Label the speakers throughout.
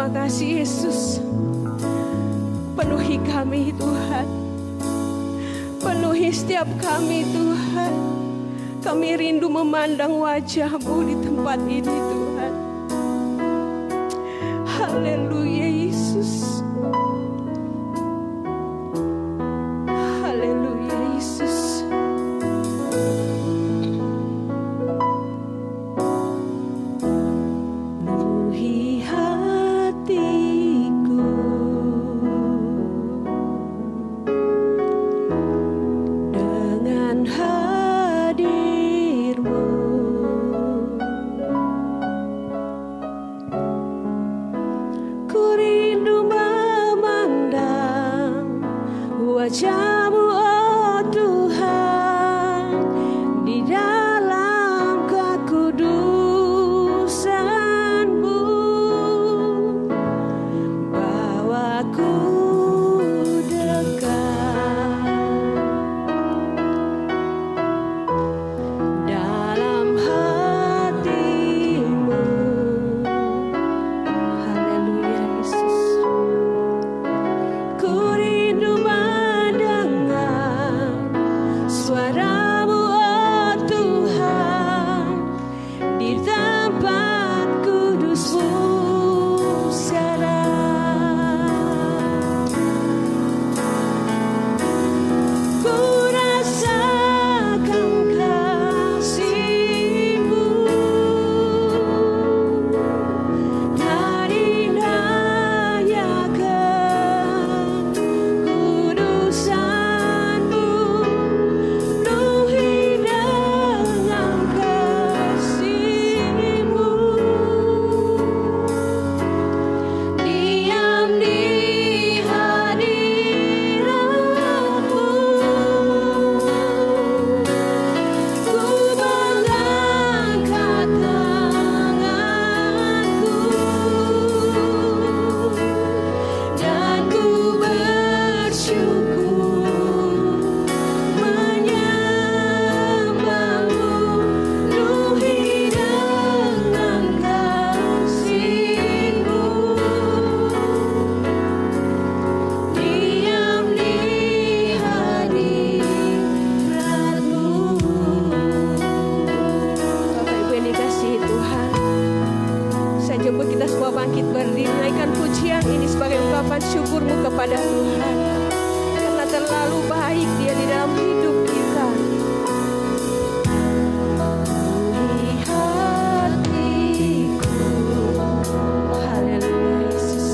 Speaker 1: Terima kasih Yesus. Penuhi kami Tuhan. Penuhi setiap kami Tuhan. Kami rindu memandang wajah-Mu di tempat ini Tuhan. Haleluya Yesus. Haleluya Yesus. Penuhi hatiku dengan hadir-Mu. Ku rindu memandang wajah-Mu, oh Tuhan, di dalam kekudusan-Mu. Bawaku dekat dalam hati-Mu. Haleluya Yesus. Ku rindu mendengar suara-Mu, oh Tuhan, di tempat kudus-Mu sekarang. Ku rasakan kasih-Mu dan indahnya kekudusan-Mu. Penuhi dengan kasih-Mu. Diam di hadirat-Mu. Ku mengangkat tanganku dan ku bersyukur menyembah-Mu. Penuhi dengan kasih-Mu. Diam di hadirat-Mu. Bapak Ibu yang dikasihi Tuhan, saya jemput kita semua bangkit berdiri, naikkan pujian ini sebagai ungkapan syukur-Mu kepada Tuhan, karena terlalu baik Dia di dalam hidup kita. Penuhi hatiku, haleluya Yesus,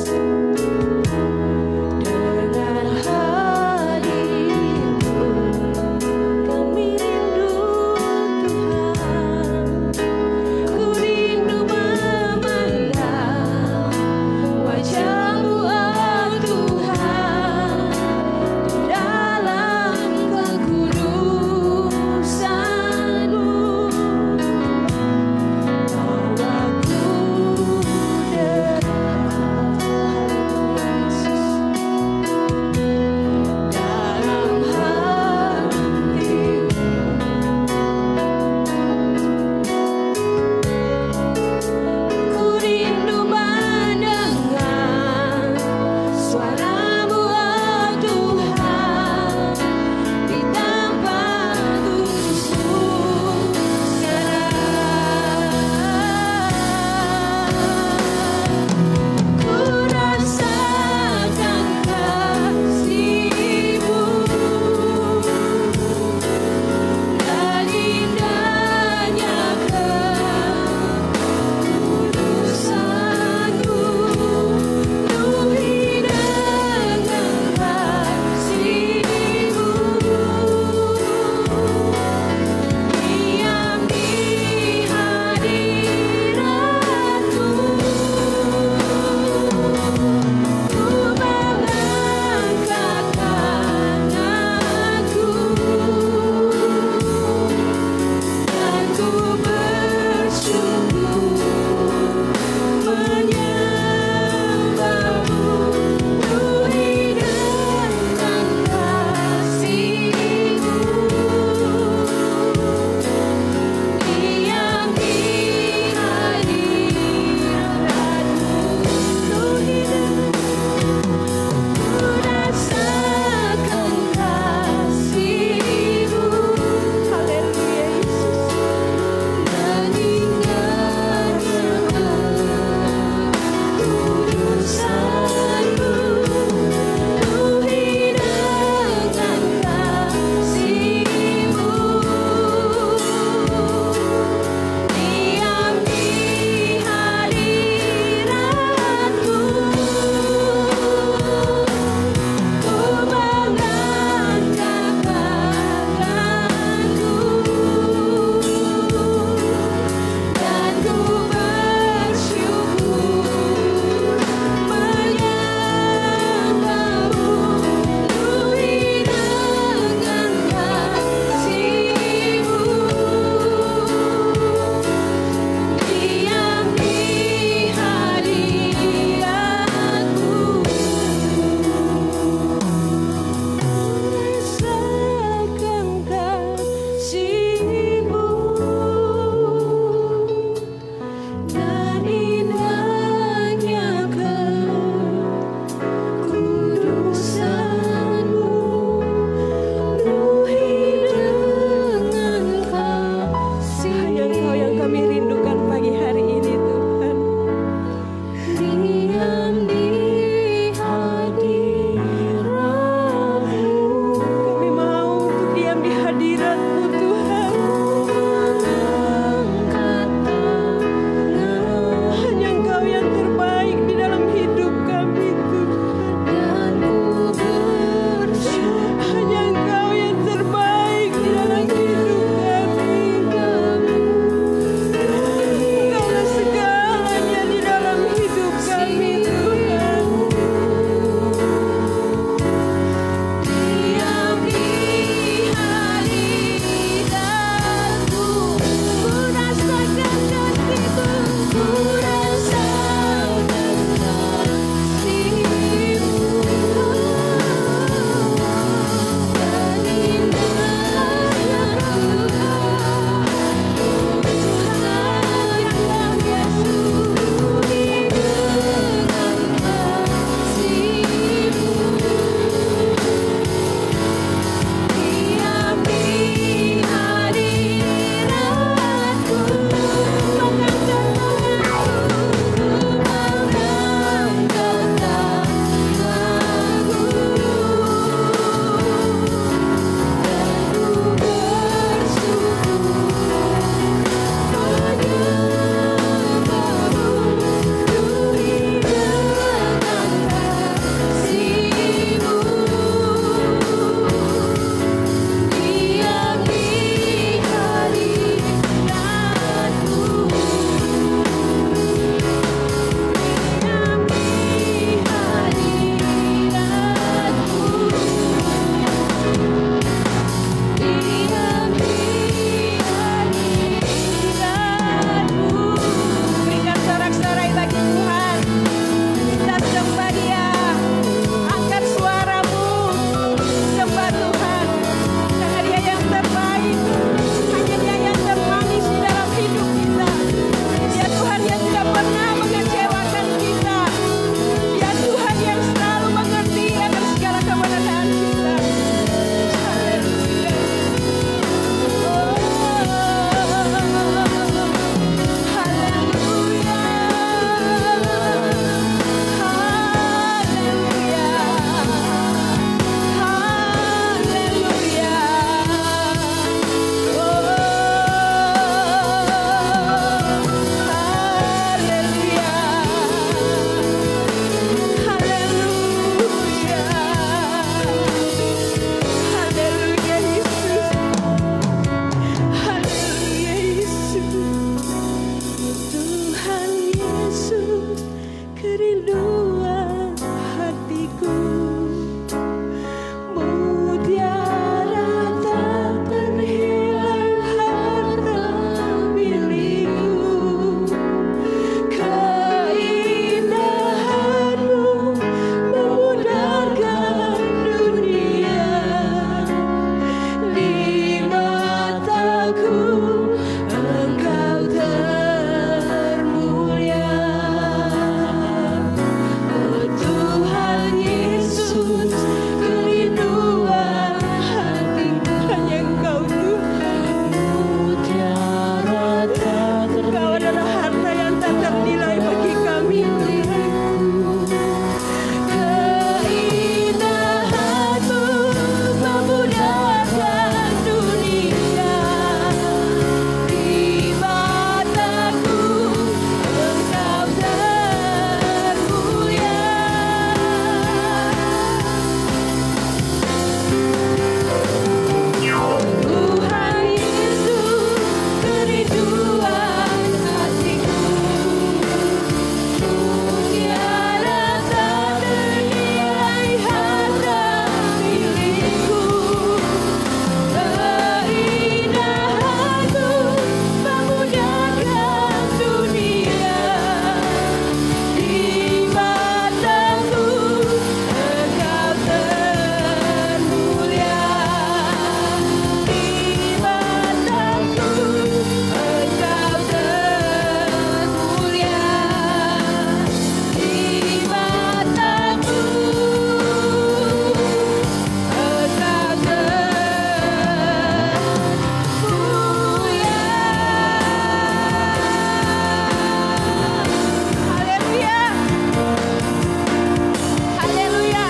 Speaker 1: dengan hadir-Mu. Kami rindu Tuhan. Ku rindu memandang wajah-Mu, oh Tuhan, di dalam kekudusan-Mu. kerinduan hatiku. Mutiara tak terhilang harta milikku. Keindahanmu memudarkan dunia. Di mataku Engkau termulia. Oh Tuhan Yesus, kerinduan hatiku. Hanya Engkau Tuhan. Mutiara tak terhilang. Engkau adalah harta yang tak ternilai bagi kami Tuhan. Keindahanmu memudarkan dunia. Di mataku Engkau termulia. Tuhan Yesus, kerinduan hatiku. Mutiara tak ternilai harta milikku. Keindahanmu memudarkan dunia. Di mataku Engkau termulia. Di mataku Engkau termulia. Di mataku Engkau termulia. Haleluya. Haleluya.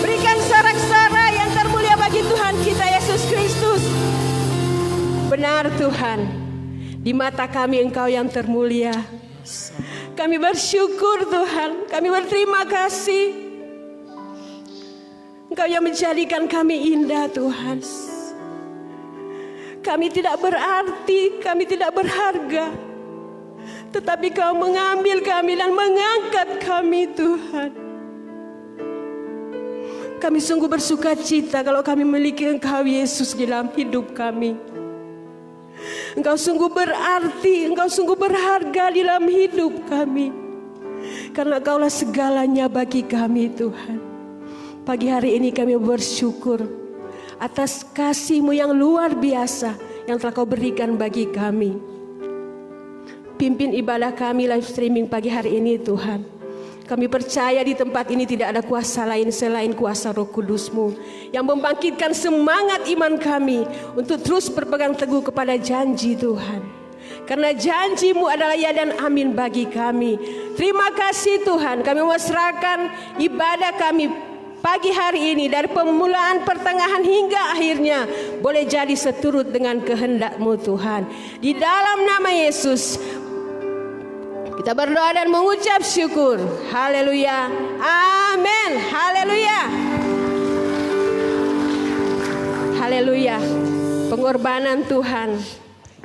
Speaker 1: Berikan sorak-sorai yang termulia bagi Tuhan kita Yesus Kristus. Benar Tuhan, di mata kami Engkau yang termulia. Kami bersyukur Tuhan, kami berterima kasih. Engkau yang menjadikan kami indah Tuhan. Kami tidak berarti, kami tidak berharga, tetapi Kau mengambil kami dan mengangkat kami Tuhan. Kami sungguh bersuka cita kalau kami memiliki Engkau Yesus di dalam hidup kami. Engkau sungguh berarti, Engkau sungguh berharga di dalam hidup kami. Karena Engkaulah segalanya bagi kami Tuhan. Pagi hari ini kami bersyukur atas kasih-Mu yang luar biasa yang telah Kau berikan bagi kami. Pimpin ibadah kami live streaming pagi hari ini Tuhan. Kami percaya di tempat ini tidak ada kuasa lain selain kuasa Roh Kudus-Mu yang membangkitkan semangat iman kami untuk terus berpegang teguh kepada janji Tuhan. Karena janji-Mu adalah ya dan amin bagi kami. Terima kasih Tuhan, kami serahkan ibadah kami pagi hari ini dari permulaan, pertengahan hingga akhirnya boleh jadi seturut dengan kehendak-Mu Tuhan. Di dalam nama Yesus kita berdoa dan mengucap syukur. Haleluya. Amin. Haleluya. Haleluya. Pengorbanan Tuhan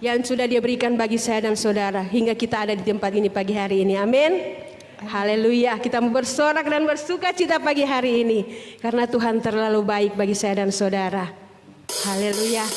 Speaker 1: yang sudah Dia berikan bagi saya dan saudara hingga kita ada di tempat ini pagi hari ini. Amin. Haleluya. Kita mau bersorak dan bersuka cita pagi hari ini karena Tuhan terlalu baik bagi saya dan saudara. Haleluya.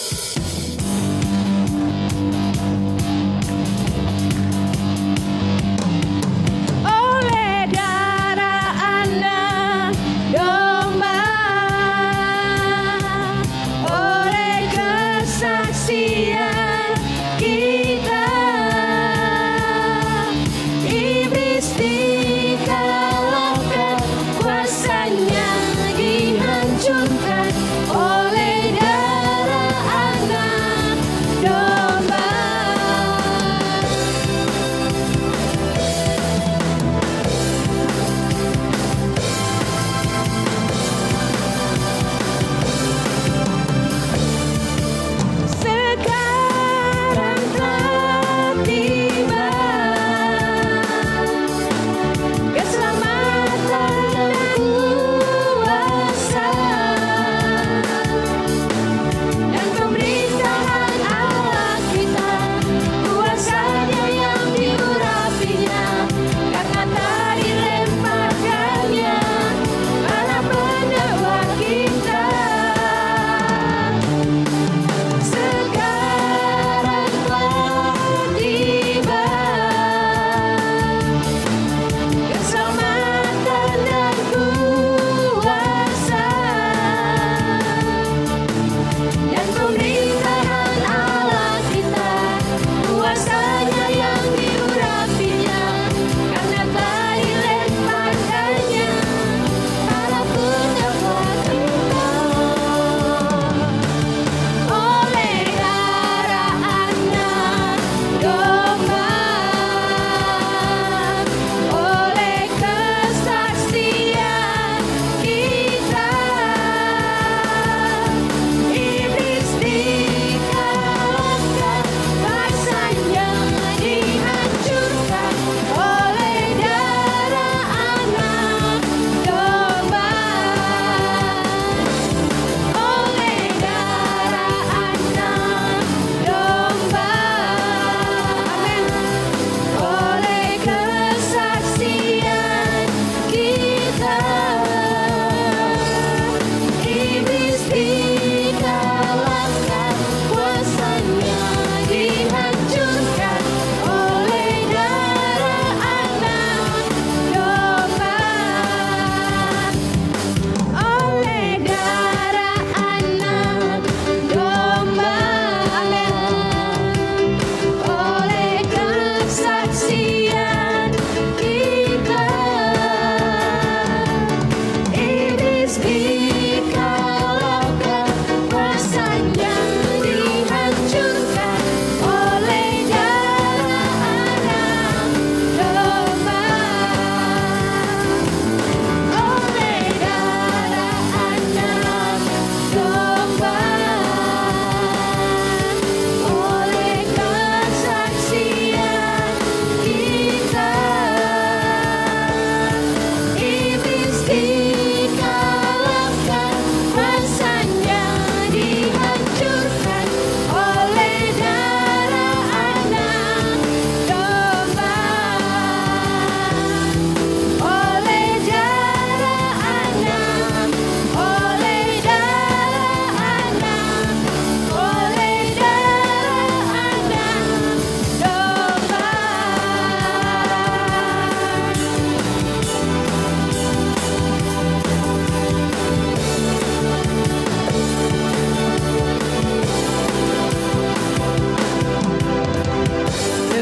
Speaker 2: Kuasanya dihancurkan oleh darah anak.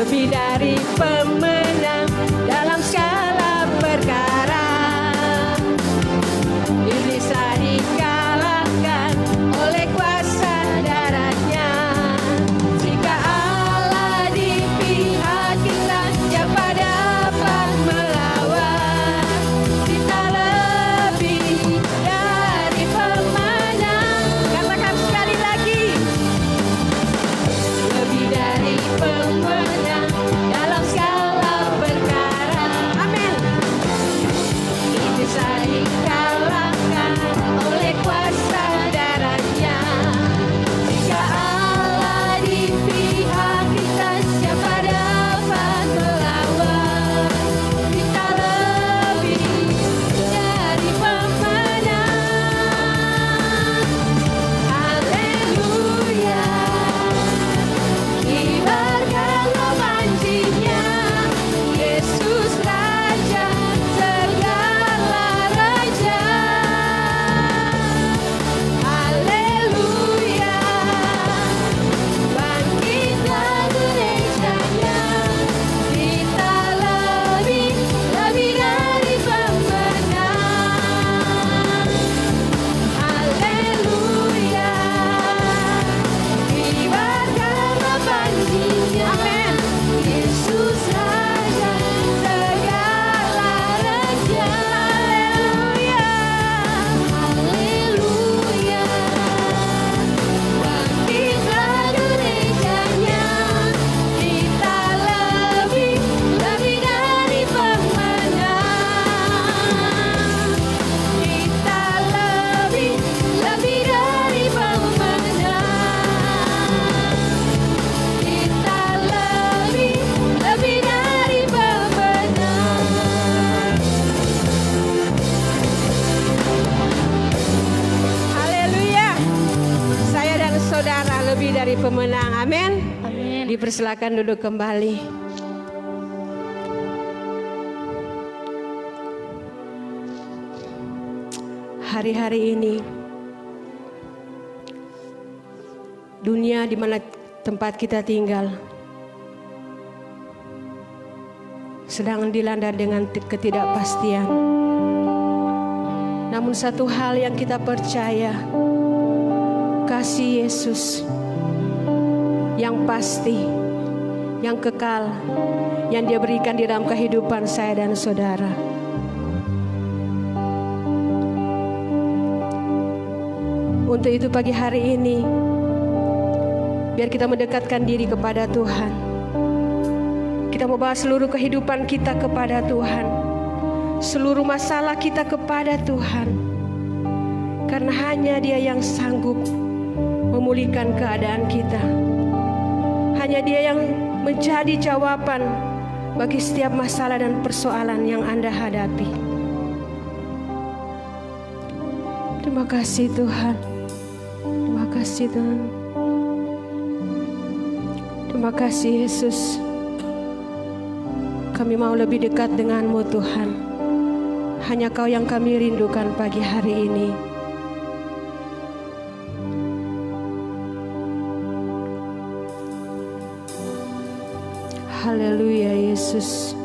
Speaker 1: lebih dari pemenang dalam segala perkara. Iblis telah dikalahkan oleh kuasa darah-Nya. Jika Allah di pihak kita, siapa dapat melawan? Kita lebih dari pemenang. Katakan sekali lagi. Lebih dari pemenang dalam segala perkara. Amin. Iblis telah dikalahkan oleh kuasa darah-Nya. Jika Allah di pihak kita, siapa dapat melawan? Kita lebih dari pemenang. Haleluya. Kibarkanlah panjinya, Yesus Raja segala raja. Haleluya. Bangkitlah gerejanya, kita lebih dari pemenang. Haleluya. Kibarkanlah panjinya, amin. Yesus Raja segala raja. Haleluya. Haleluya. Bangkitlah gerejanya, kita lebih dari pemenang. Kita lebih dari pemenang. Kita lebih dari pemenang. Haleluya. Saya dan saudara lebih dari pemenang. Amin.
Speaker 2: Amin.
Speaker 1: Dipersilakan duduk kembali. Hari-hari ini dunia di mana tempat kita tinggal sedang dilanda dengan ketidakpastian. Namun satu hal yang kita percaya, kasih Yesus yang pasti, yang kekal, yang Dia berikan di dalam kehidupan saya dan saudara. Untuk itu pagi hari ini, biar kita mendekatkan diri kepada Tuhan. Kita mau bawa seluruh kehidupan kita kepada Tuhan, seluruh masalah kita kepada Tuhan. Karena hanya Dia yang sanggup memulihkan keadaan kita. Hanya Dia yang menjadi jawaban bagi setiap masalah dan persoalan yang Anda hadapi. Terima kasih Tuhan. Terima kasih Tuhan. Terima kasih Yesus. Kami mau lebih dekat denganmu Tuhan. Hanya Kau yang kami rindukan pagi hari ini. Haleluya Yesus.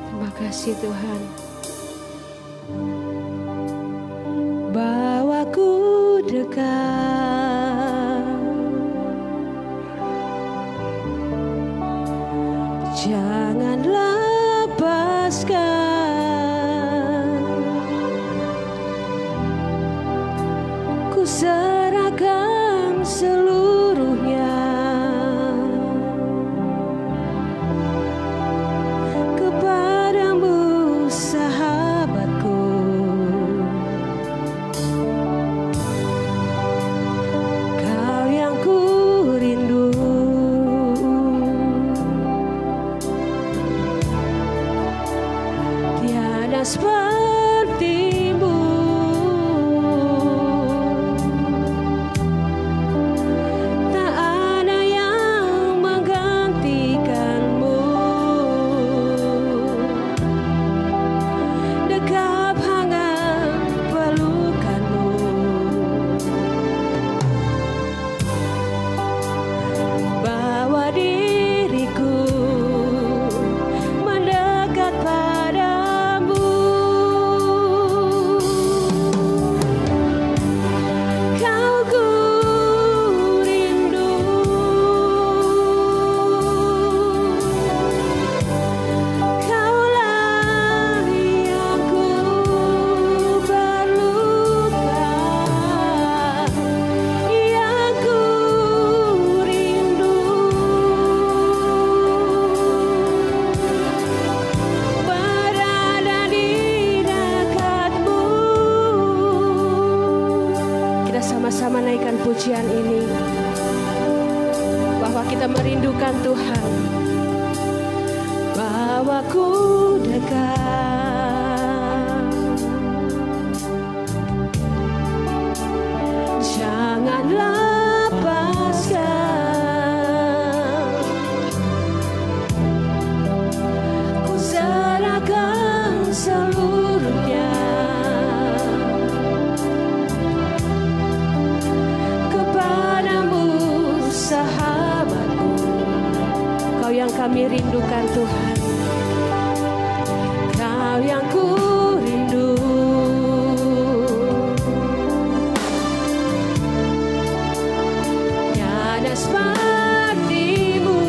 Speaker 1: Terima kasih Tuhan. Bawaku dekat, jangan lepaskan, ku serahkan seluruhnya kepadamu. sama-sama naikkan pujian ini, bahwa kita merindukan Tuhan. Bawaku dekat, jangan lepaskan, ku serahkan seluruhnya kepadamu, sahabatku. Kau yang kami rindukan Tuhan, Kau yang ku rindu. Tiada sepertimu,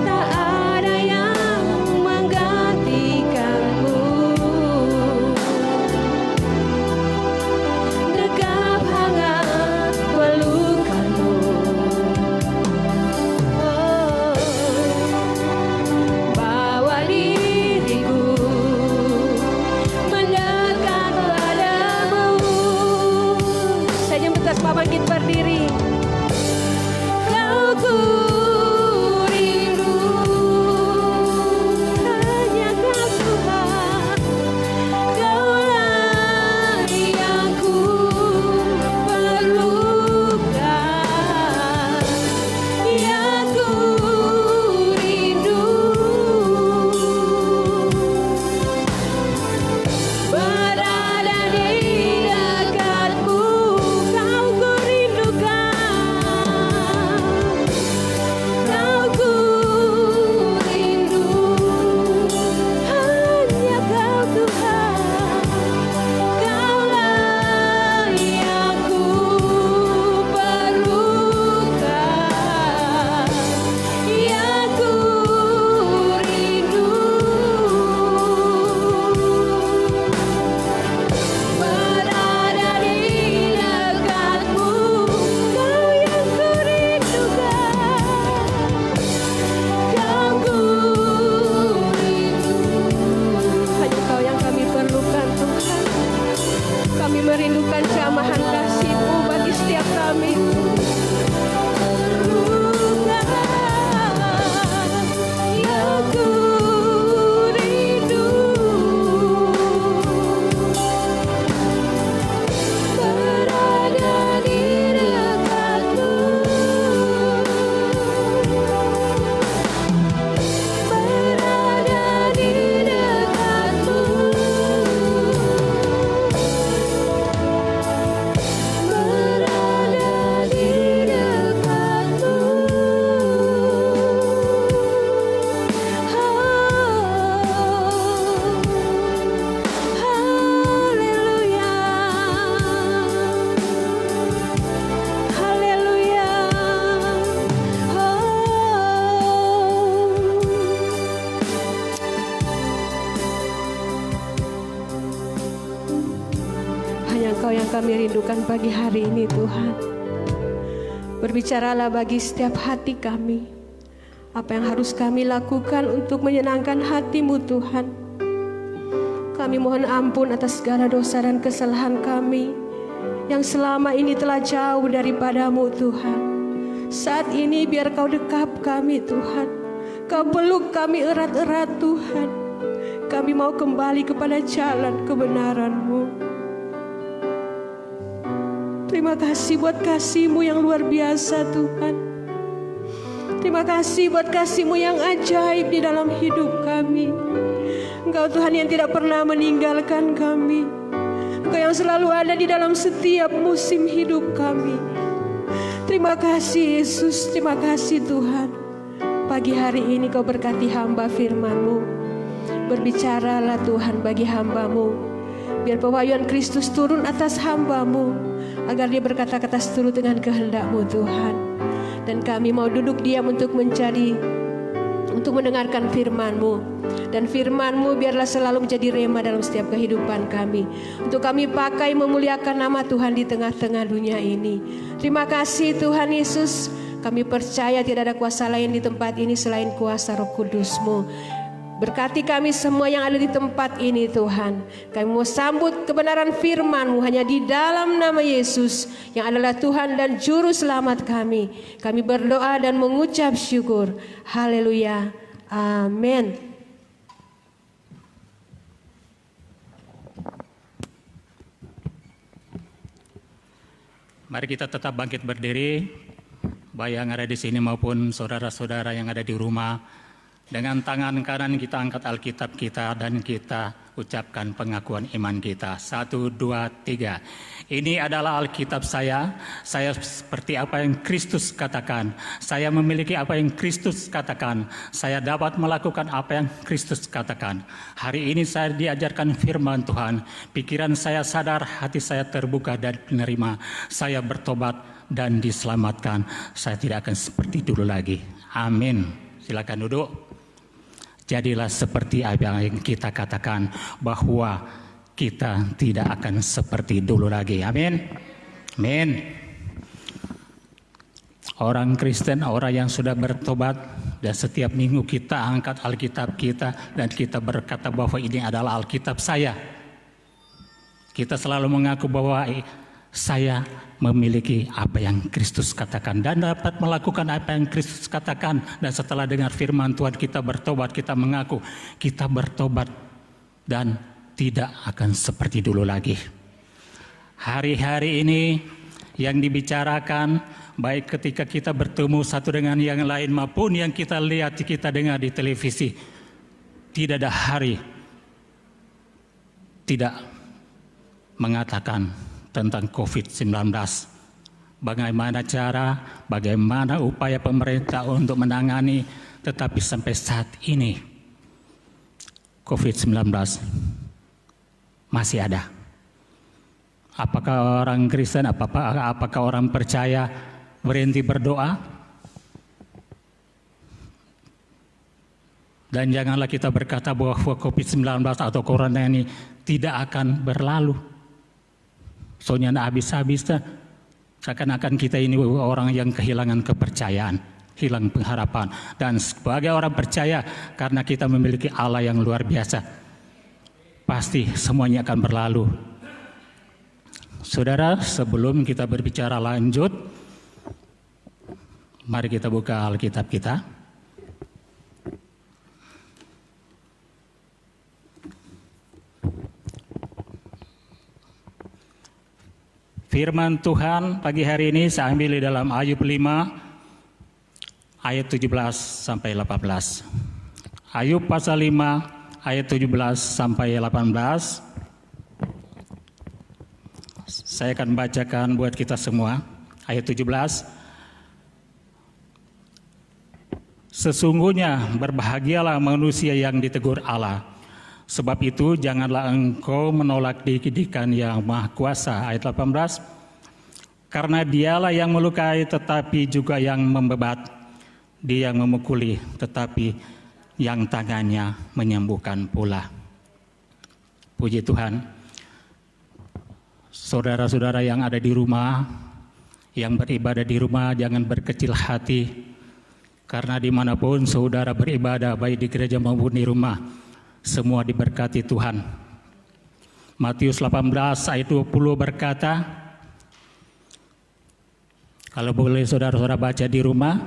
Speaker 1: tak ada yang menggantikanmu. Dekap hangat pelukanmu, oh, bawa diriku mendekat padamu. Saja betas bangkit berdiri. Kau ku rindu, hanya Kau Tuhan. Kaulah yang ku perlukan, yang ku rindu. Berada di dekatmu, Kau ku rindukan. Kau ku rindu, hanya Kau Tuhan. Kaulah yang ku perlukan, yang ku rindu. Berada di dekatmu, Kau yang ku rindukan. Kau ku rindu, hanya Kau yang kami perlukan Tuhan. Kami merindukan jamahan kasih-Mu bagi setiap kami. Yang ku rindu, berada di dekatmu, berada di dekatmu, berada di dekatmu. Haleluya, haleluya. Hanya Engkau yang kami rindukan pagi hari ini Tuhan. Berbicaralah bagi setiap hati kami, apa yang harus kami lakukan untuk menyenangkan hati-Mu Tuhan. Kami mohon ampun atas segala dosa dan kesalahan kami yang selama ini telah jauh daripada-Mu Tuhan. Saat ini biar Kau dekap kami Tuhan, Kau peluk kami erat-erat Tuhan. Kami mau kembali kepada jalan kebenaran-Mu. Terima kasih buat kasih-Mu yang luar biasa Tuhan. Terima kasih buat kasih-Mu yang ajaib di dalam hidup kami. Engkau Tuhan yang tidak pernah meninggalkan kami. Engkau yang selalu ada di dalam setiap musim hidup kami. Terima kasih Yesus, terima kasih Tuhan. Pagi hari ini Kau berkati hamba firman-Mu. Berbicaralah Tuhan bagi hamba-Mu. Biar pewahyuan Kristus turun atas hamba-Mu, agar dia berkata-kata seturut dengan kehendak-Mu Tuhan. Dan kami mau duduk diam untuk mendengarkan firman-Mu. Dan firman-Mu biarlah selalu menjadi rema dalam setiap kehidupan kami, untuk kami pakai memuliakan nama Tuhan di tengah-tengah dunia ini. Terima kasih Tuhan Yesus. Kami percaya tidak ada kuasa lain di tempat ini selain kuasa Roh Kudus-Mu. Berkati kami semua yang ada di tempat ini Tuhan. Kami mau sambut kebenaran firman-Mu hanya di dalam nama Yesus yang adalah Tuhan dan Juru Selamat kami. Kami berdoa dan mengucap syukur. Haleluya. Amin.
Speaker 2: Mari kita tetap bangkit berdiri, baik yang ada di sini maupun saudara-saudara yang ada di rumah. Dengan tangan kanan kita angkat Alkitab kita dan kita ucapkan pengakuan iman kita. 1, 2, 3. Ini adalah Alkitab saya. Saya seperti apa yang Kristus katakan. Saya memiliki apa yang Kristus katakan. Saya dapat melakukan apa yang Kristus katakan. Hari ini saya diajarkan firman Tuhan. Pikiran saya sadar, hati saya terbuka dan menerima. Saya bertobat dan diselamatkan. Saya tidak akan seperti dulu lagi. Amin. Silakan duduk. Jadilah seperti apa yang kita katakan, bahwa kita tidak akan seperti dulu lagi. Amin. Amin. Orang Kristen, orang yang sudah bertobat, dan setiap minggu kita angkat Alkitab kita dan kita berkata bahwa ini adalah Alkitab saya. Kita selalu mengaku bahwa saya memiliki apa yang Kristus katakan dan dapat melakukan apa yang Kristus katakan. Dan setelah dengar firman Tuhan kita bertobat, kita mengaku kita bertobat dan tidak akan seperti dulu lagi. Hari-hari ini yang dibicarakan, baik ketika kita bertemu satu dengan yang lain maupun yang kita lihat, kita dengar di televisi, tidak ada hari tidak mengatakan tentang COVID-19. Bagaimana cara, bagaimana upaya pemerintah untuk menangani, tetapi sampai saat ini COVID-19 masih ada. Apakah orang Kristen, apakah orang percaya berhenti berdoa? Dan janganlah kita berkata bahwa COVID-19 atau Corona ini tidak akan berlalu. Soalnya habis-habis, seakan-akan kita ini orang yang kehilangan kepercayaan, hilang pengharapan. Dan sebagai orang percaya, karena kita memiliki Allah yang luar biasa, pasti semuanya akan berlalu. Saudara, sebelum kita berbicara lanjut, mari kita buka Alkitab kita. Firman Tuhan pagi hari ini saya ambil di dalam Ayub 5 ayat 17 sampai 18. Ayub pasal 5 ayat 17 sampai 18. Saya akan bacakan buat kita semua. Ayat 17. Sesungguhnya berbahagialah manusia yang ditegur Allah. Sebab itu janganlah engkau menolak didikan yang maha kuasa. Ayat 18. Karena dialah yang melukai tetapi juga yang membebat. Dia yang memukuli tetapi yang tangannya menyembuhkan pula. Puji Tuhan. Saudara-saudara yang ada di rumah, yang beribadah di rumah, jangan berkecil hati. Karena dimanapun saudara beribadah, baik di gereja maupun di rumah, semua diberkati Tuhan. Matius 18 ayat 20 berkata, kalau boleh saudara-saudara baca di rumah,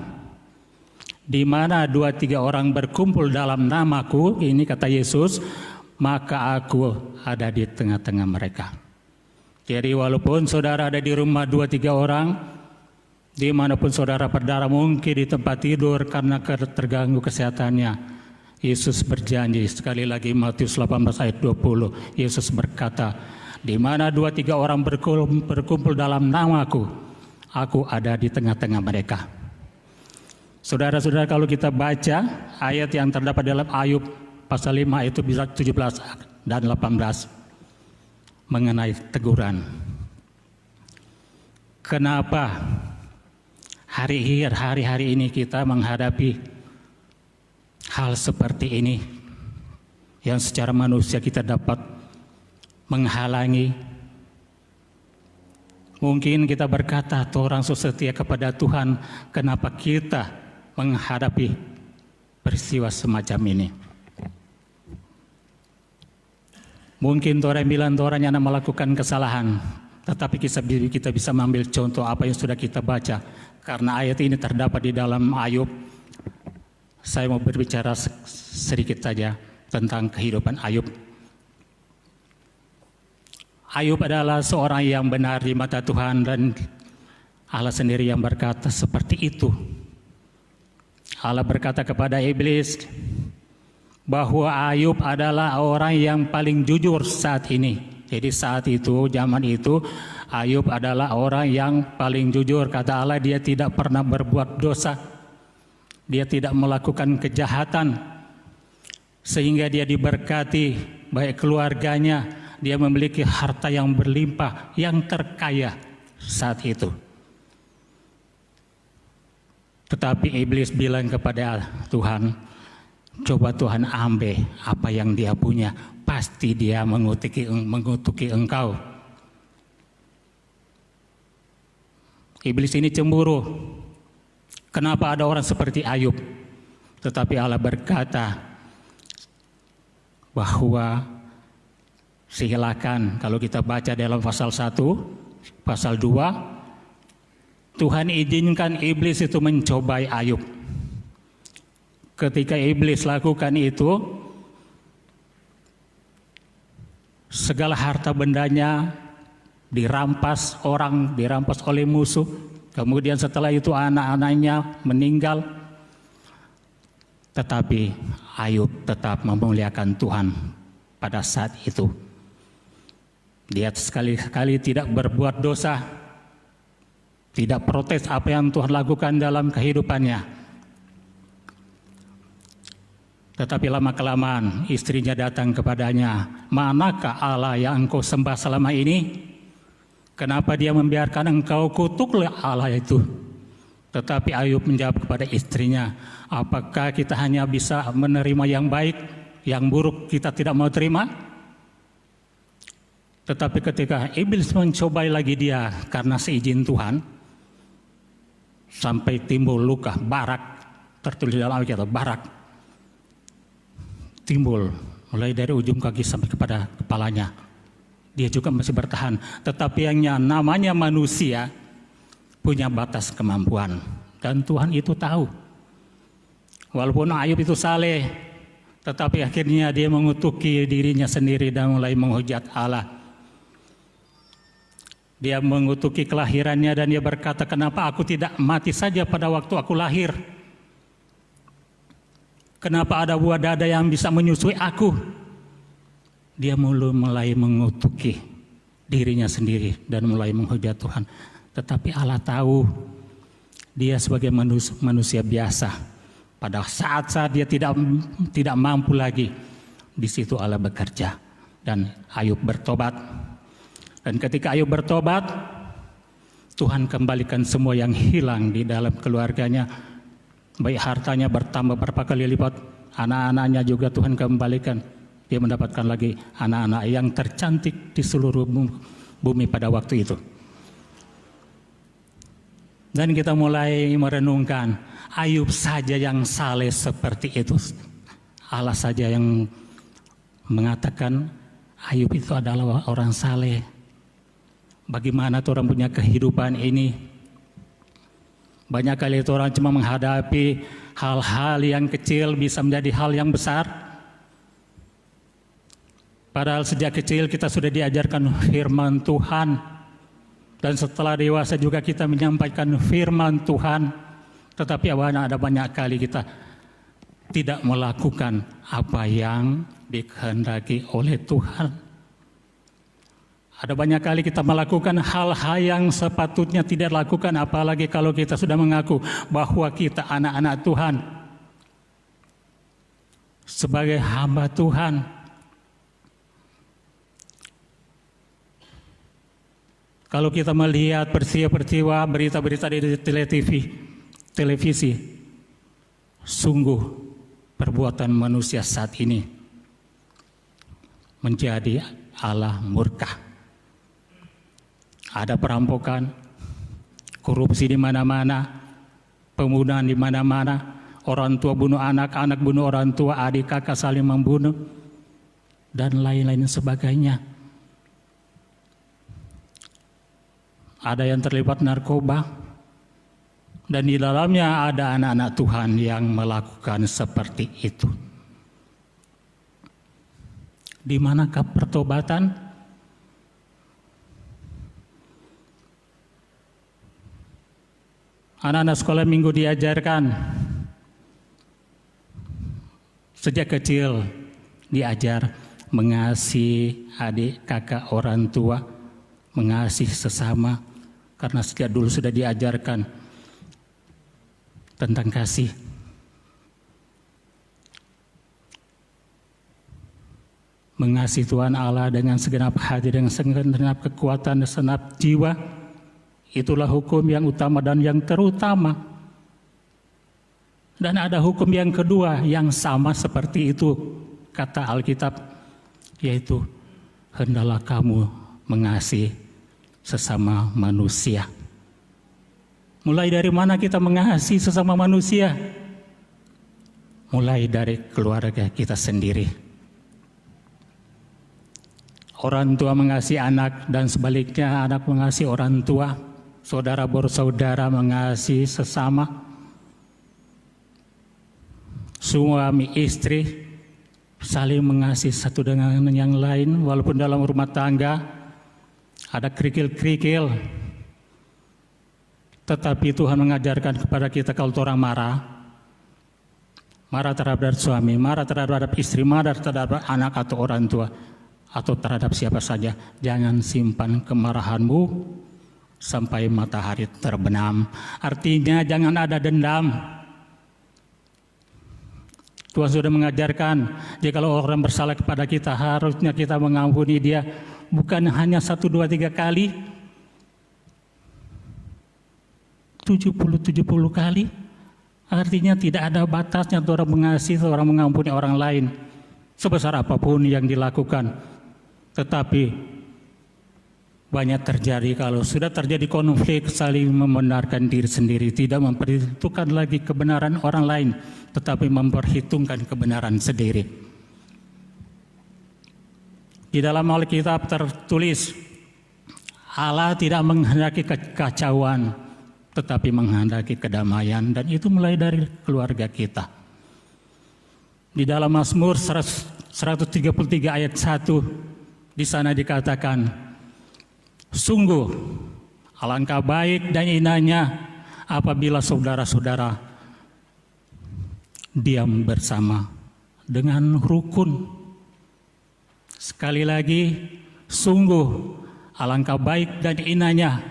Speaker 2: di mana 2-3 orang berkumpul dalam namaku, ini kata Yesus, maka aku ada di tengah-tengah mereka. Jadi walaupun saudara ada di rumah 2-3 orang, dimanapun saudara berada, mungkin di tempat tidur karena terganggu kesehatannya, Yesus berjanji, sekali lagi Matius 18 ayat 20, Yesus berkata, di mana 2-3 orang berkumpul dalam namaku, aku ada di tengah-tengah mereka. Saudara-saudara, kalau kita baca ayat yang terdapat dalam Ayub pasal 5 itu bisa 17 dan 18 mengenai teguran. Kenapa hari-hari ini kita menghadapi hal seperti ini yang secara manusia kita dapat menghalangi? Mungkin kita berkata, orang setia kepada Tuhan, kenapa kita menghadapi peristiwa semacam ini? Mungkin orang bilang orang yang melakukan kesalahan, tetapi kita bisa mengambil contoh apa yang sudah kita baca. Karena ayat ini terdapat di dalam Ayub, saya mau berbicara sedikit saja tentang kehidupan Ayub. Ayub adalah seorang yang benar di mata Tuhan, dan Allah sendiri yang berkata seperti itu. Allah berkata kepada iblis bahwa Ayub adalah orang yang paling jujur saat ini. Jadi saat itu, zaman itu, Ayub adalah orang yang paling jujur. Kata Allah, dia tidak pernah berbuat dosa. Dia tidak melakukan kejahatan. Sehingga dia diberkati, baik keluarganya, dia memiliki harta yang berlimpah, yang terkaya saat itu. Tetapi iblis bilang kepada Tuhan, coba Tuhan ambil apa yang dia punya, pasti dia mengutuki engkau. Iblis ini cemburu. Kenapa ada orang seperti Ayub? Tetapi Allah berkata bahwa silakan, kalau kita baca dalam pasal 1, pasal 2, Tuhan izinkan iblis itu mencobai Ayub. Ketika iblis lakukan itu, segala harta bendanya dirampas oleh musuh. Kemudian setelah itu anak-anaknya meninggal. Tetapi Ayub tetap memuliakan Tuhan pada saat itu. Dia sekali-kali tidak berbuat dosa, tidak protes apa yang Tuhan lakukan dalam kehidupannya. Tetapi lama-kelamaan istrinya datang kepadanya, manakah Allah yang engkau sembah selama ini? Kenapa dia membiarkan engkau kutuklah Allah itu? Tetapi Ayub menjawab kepada istrinya, apakah kita hanya bisa menerima yang baik, yang buruk kita tidak mau terima? Tetapi ketika iblis mencobai lagi dia karena seizin Tuhan, sampai timbul luka, barak, tertulis dalam Alkitab, barak. Timbul mulai dari ujung kaki sampai kepada kepalanya. Dia juga masih bertahan. Tetapi yang namanya manusia punya batas kemampuan. Dan Tuhan itu tahu. Walaupun Ayub itu saleh, tetapi akhirnya dia mengutuki dirinya sendiri dan mulai menghujat Allah. Dia mengutuki kelahirannya dan dia berkata, kenapa aku tidak mati saja pada waktu aku lahir? Kenapa ada buah dada yang bisa menyusui aku? Dia mulai mengutuki dirinya sendiri dan mulai menghujat Tuhan. Tetapi Allah tahu dia sebagai manusia biasa. Pada saat-saat dia tidak mampu lagi, di situ Allah bekerja dan Ayub bertobat. Dan ketika Ayub bertobat, Tuhan kembalikan semua yang hilang di dalam keluarganya. Baik hartanya bertambah berapa kali lipat, anak-anaknya juga Tuhan kembalikan. Dia mendapatkan lagi anak-anak yang tercantik di seluruh bumi pada waktu itu. Dan kita mulai merenungkan, Ayub saja yang saleh seperti itu. Allah saja yang mengatakan Ayub itu adalah orang saleh. Bagaimana orang punya kehidupan ini? Banyak kali orang cuma menghadapi hal-hal yang kecil bisa menjadi hal yang besar. Padahal sejak kecil kita sudah diajarkan firman Tuhan. Dan setelah dewasa juga kita menyampaikan firman Tuhan. Tetapi ada banyak kali kita tidak melakukan apa yang dikehendaki oleh Tuhan. Ada banyak kali kita melakukan hal-hal yang sepatutnya tidak lakukan, apalagi kalau kita sudah mengaku bahwa kita anak-anak Tuhan. Sebagai hamba Tuhan. Kalau kita melihat peristiwa berita-berita di televisi, sungguh perbuatan manusia saat ini menjadi Allah murka. Ada perampokan, korupsi di mana-mana, pembunuhan di mana-mana, orang tua bunuh anak, anak bunuh orang tua, adik kakak saling membunuh. dan lain-lain sebagainya. Ada yang terlibat narkoba, dan di dalamnya ada anak-anak Tuhan yang melakukan seperti itu. Di manakah pertobatan? Anak-anak sekolah minggu diajarkan sejak kecil, diajar mengasihi adik, kakak, orang tua, mengasihi sesama, karena sejak dulu sudah diajarkan tentang kasih. Mengasihi Tuhan Allah dengan segenap hati, dengan segenap kekuatan, dan segenap jiwa. Itulah hukum yang utama dan yang terutama. Dan ada hukum yang kedua yang sama seperti itu, kata Alkitab, yaitu hendaklah kamu mengasihi sesama manusia. Mulai dari mana kita mengasihi sesama manusia? Mulai dari keluarga kita sendiri. Orang tua mengasihi anak dan sebaliknya, anak mengasihi orang tua, saudara bersaudara mengasihi sesama, suami istri saling mengasihi satu dengan yang lain. Walaupun dalam rumah tangga ada kerikil-kerikil, tetapi Tuhan mengajarkan kepada kita kalau orang marah terhadap suami, marah terhadap istri, marah terhadap anak atau orang tua, atau terhadap siapa saja, jangan simpan kemarahanmu sampai matahari terbenam. Artinya jangan ada dendam. Tuhan sudah mengajarkan, jika kalau orang bersalah kepada kita, harusnya kita mengampuni dia, bukan hanya 1, 2, 3 kali, 70 kali. Artinya tidak ada batasnya orang mengasihi, orang mengampuni orang lain, sebesar apapun yang dilakukan. Tetapi banyak terjadi kalau sudah terjadi konflik, saling membenarkan diri sendiri, tidak memperhitungkan lagi kebenaran orang lain, tetapi memperhitungkan kebenaran sendiri. Di dalam Alkitab tertulis, Allah tidak menghendaki kekacauan, tetapi menghendaki kedamaian, dan itu mulai dari keluarga kita. Di dalam Mazmur 133 ayat 1, di sana dikatakan, sungguh alangkah baik dan indahnya apabila saudara-saudara diam bersama dengan rukun. Sekali lagi, sungguh alangkah baik dan indahnya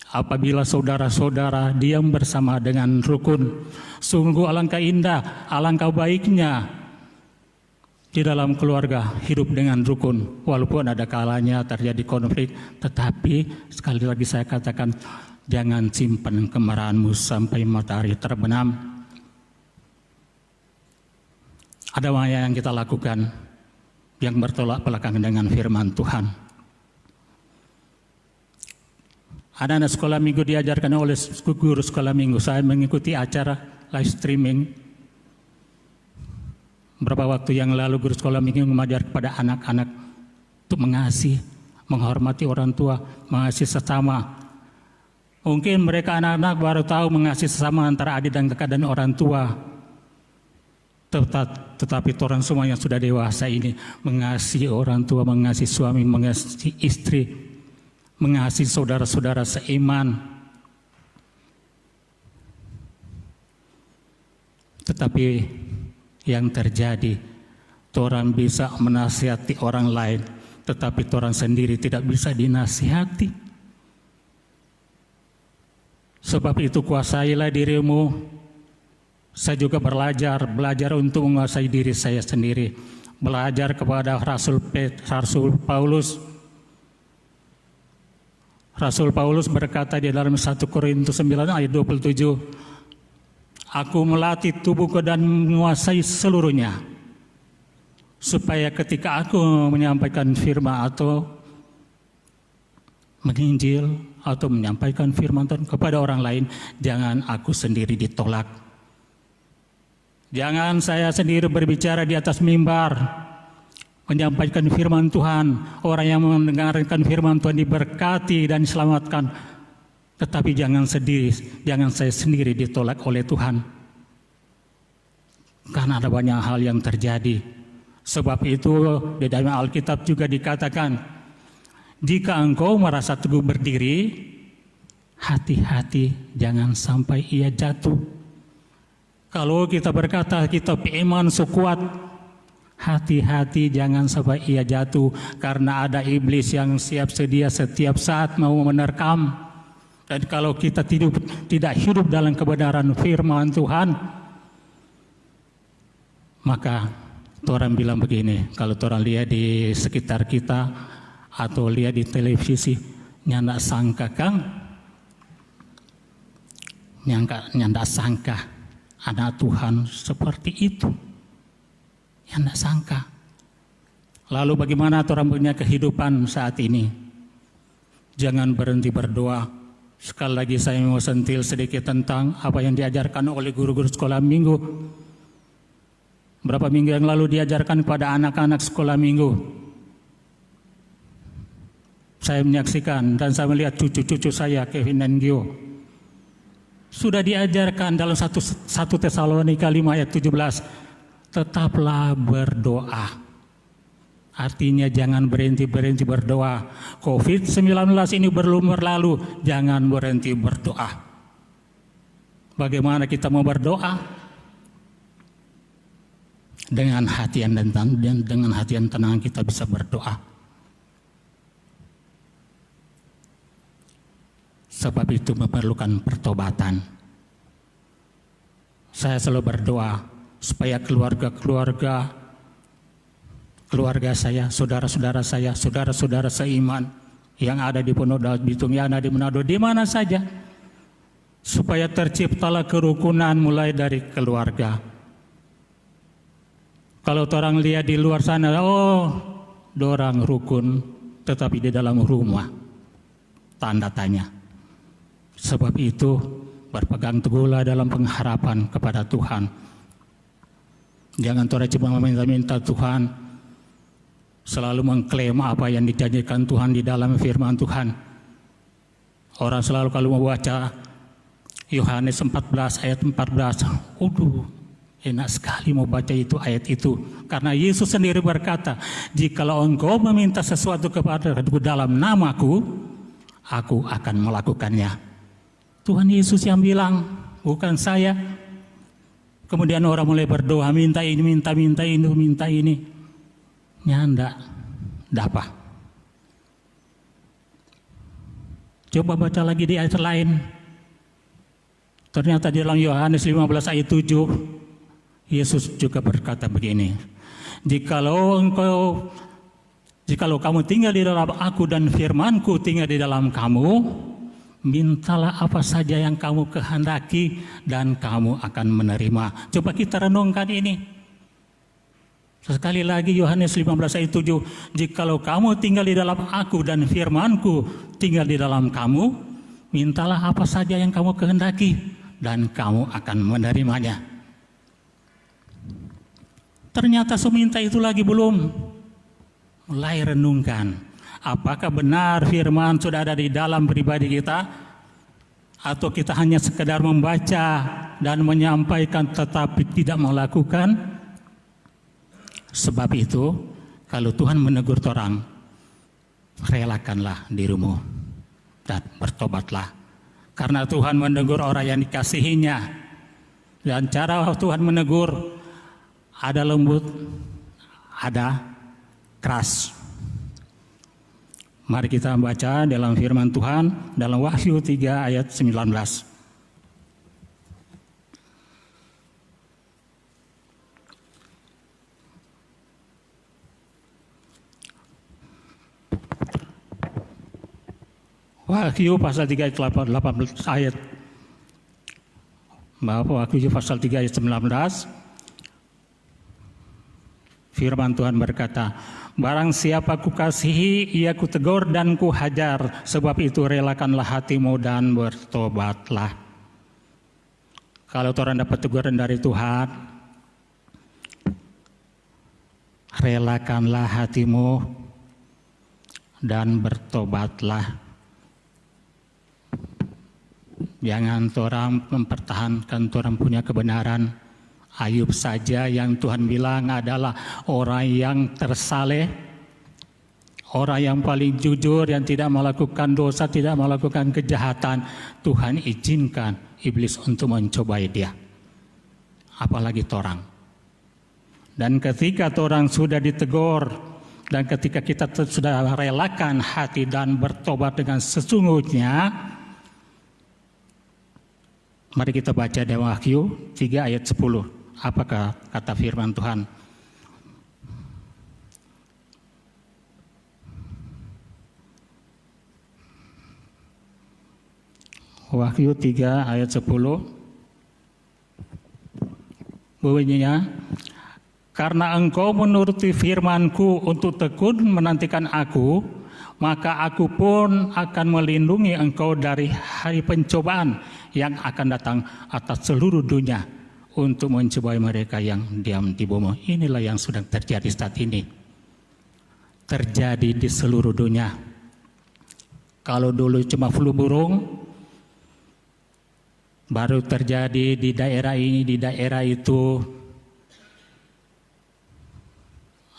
Speaker 2: apabila saudara-saudara diam bersama dengan rukun. Sungguh alangkah indah, alangkah baiknya di dalam keluarga hidup dengan rukun. Walaupun ada kalanya terjadi konflik, tetapi sekali lagi saya katakan, jangan simpan kemarahanmu sampai matahari terbenam. Ada banyak yang kita lakukan yang bertolak belakang dengan firman Tuhan. Anak-anak sekolah minggu diajarkan oleh guru sekolah minggu. Saya mengikuti acara live streaming. Beberapa waktu yang lalu guru sekolah minggu mengajar kepada anak-anak untuk mengasihi, menghormati orang tua, mengasihi sesama. Mungkin mereka anak-anak baru tahu mengasihi sesama antara adik dan kakak dan orang tua. Tetapi orang semua yang sudah dewasa ini mengasihi orang tua, mengasihi suami, mengasihi istri, mengasihi saudara-saudara seiman. Tetapi yang terjadi, orang bisa menasihati orang lain, tetapi orang sendiri tidak bisa dinasihati. Sebab itu kuasailah dirimu. Saya juga belajar untuk menguasai diri saya sendiri. Belajar kepada Rasul Paulus. Rasul Paulus berkata di dalam 1 Korintus 9 ayat 27, aku melatih tubuhku dan menguasai seluruhnya, supaya ketika aku menyampaikan firman atau menginjil atau menyampaikan firman Tuhan kepada orang lain, jangan aku sendiri ditolak. Jangan saya sendiri berbicara di atas mimbar, menyampaikan firman Tuhan. Orang yang mendengarkan firman Tuhan diberkati dan diselamatkan. Tetapi jangan sedih, jangan saya sendiri ditolak oleh Tuhan. Karena ada banyak hal yang terjadi. Sebab itu di dalam Alkitab juga dikatakan, jika engkau merasa teguh berdiri, hati-hati jangan sampai ia jatuh. Kalau kita berkata kita beriman sekuat, hati-hati jangan sampai ia jatuh. Karena ada iblis yang siap sedia setiap saat mau menerkam. Dan kalau kita tidak hidup dalam kebenaran firman Tuhan, maka orang bilang begini, kalau orang lihat di sekitar kita atau lihat di televisi, nyandak sangka kang, nyandak sangka anak Tuhan seperti itu, nyandak sangka. Lalu bagaimana orang punya kehidupan saat ini? Jangan berhenti berdoa. Sekali lagi saya mau sentil sedikit tentang apa yang diajarkan oleh guru-guru sekolah minggu. Berapa minggu yang lalu diajarkan kepada anak-anak sekolah minggu. Saya menyaksikan dan saya melihat cucu-cucu saya, Kevin dan Gio. Sudah diajarkan dalam 1 Tesalonika 5 ayat 17. Tetaplah berdoa. Artinya jangan berhenti-berhenti berdoa. COVID-19 ini belum berlalu, jangan berhenti berdoa. Bagaimana kita mau berdoa? Dengan hati yang tenang kita bisa berdoa. Sebab itu memerlukan pertobatan. Saya selalu berdoa supaya keluarga saya, saudara-saudara saya, saudara-saudara seiman yang ada di Pondok Daud Bitung, yang ada di Manado, di mana saja, supaya terciptalah kerukunan mulai dari keluarga. Kalau orang lihat di luar sana, dorang rukun, tetapi di dalam rumah, tanda tanya. Sebab itu, berpegang teguhlah dalam pengharapan kepada Tuhan. Jangan orang cuma meminta-minta Tuhan, selalu mengklaim apa yang dijanjikan Tuhan di dalam firman Tuhan. Orang selalu kalau membaca Yohanes 14 ayat 14, enak sekali mau baca itu ayat itu. Karena Yesus sendiri berkata, jikalau engkau meminta sesuatu kepadaku dalam namaku, aku akan melakukannya. Tuhan Yesus yang bilang, bukan saya. Kemudian orang mulai berdoa, minta ini, minta ini. Nyandak dapat. Coba baca lagi di ayat lain. Ternyata di dalam Yohanes 15 ayat 7 Yesus juga berkata begini, Jikalau kamu tinggal di dalam aku dan firmanku tinggal di dalam kamu, mintalah apa saja yang kamu kehendaki dan kamu akan menerima. Coba kita renungkan ini. Sekali lagi Yohanes 15 ayat 7, jikalau kamu tinggal di dalam aku dan firmanku tinggal di dalam kamu, mintalah apa saja yang kamu kehendaki dan kamu akan menerimanya. Ternyata seminta itu lagi belum. Mulai renungkan, apakah benar firman sudah ada di dalam pribadi kita, atau kita hanya sekedar membaca dan menyampaikan tetapi tidak melakukan? Sebab itu, kalau Tuhan menegur orang, relakanlah dirimu dan bertobatlah. Karena Tuhan menegur orang yang dikasihinya. Dan cara Tuhan menegur, ada lembut, ada keras. Mari kita baca dalam firman Tuhan, dalam Wahyu 3 ayat 19. Wahyu pasal 3 ayat 18 ayat. Wahyu pasal 3 ayat 19. Firman Tuhan berkata, barang siapa kukasihi, ia kutegur dan kuhajar. Sebab itu relakanlah hatimu dan bertobatlah. Kalau orang dapat teguran dari Tuhan, relakanlah hatimu dan bertobatlah. Jangan orang mempertahankan orang punya kebenaran. Ayub saja yang Tuhan bilang adalah orang yang tersaleh, orang yang paling jujur, yang tidak melakukan dosa, tidak melakukan kejahatan. Tuhan izinkan iblis untuk mencobai dia. Apalagi torang. Dan ketika torang sudah ditegur, dan ketika kita sudah relakan hati dan bertobat dengan sesungguhnya, mari kita baca dari Wahyu 3 ayat 10. Apakah kata firman Tuhan? Wahyu 3 ayat 10. Bunyinya, karena engkau menuruti firman-Ku untuk tekun menantikan Aku, maka Aku pun akan melindungi engkau dari hari pencobaan yang akan datang atas seluruh dunia untuk mencobai mereka yang diam di bumi. Inilah yang sedang terjadi saat ini. Terjadi di seluruh dunia. Kalau dulu cuma flu burung, baru terjadi di daerah ini, di daerah itu.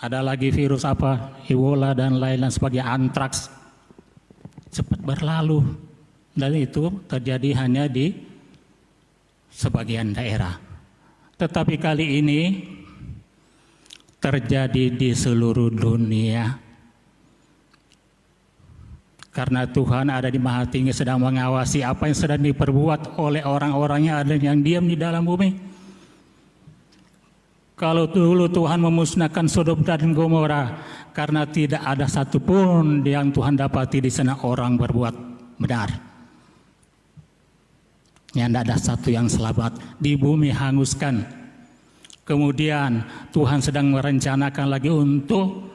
Speaker 2: Ada lagi virus apa, Ebola dan lain-lain sebagai antraks. Cepat berlalu. Dan itu terjadi hanya di sebagian daerah. Tetapi kali ini terjadi di seluruh dunia. Karena Tuhan ada di Maha Tinggi sedang mengawasi apa yang sedang diperbuat oleh orang-orangnya yang diam di dalam bumi. Kalau dulu Tuhan memusnahkan Sodom dan Gomora karena tidak ada satupun yang Tuhan dapati di sana orang berbuat benar. Yang tidak ada satu yang selamat, di bumi hanguskan. Kemudian Tuhan sedang merencanakan lagi untuk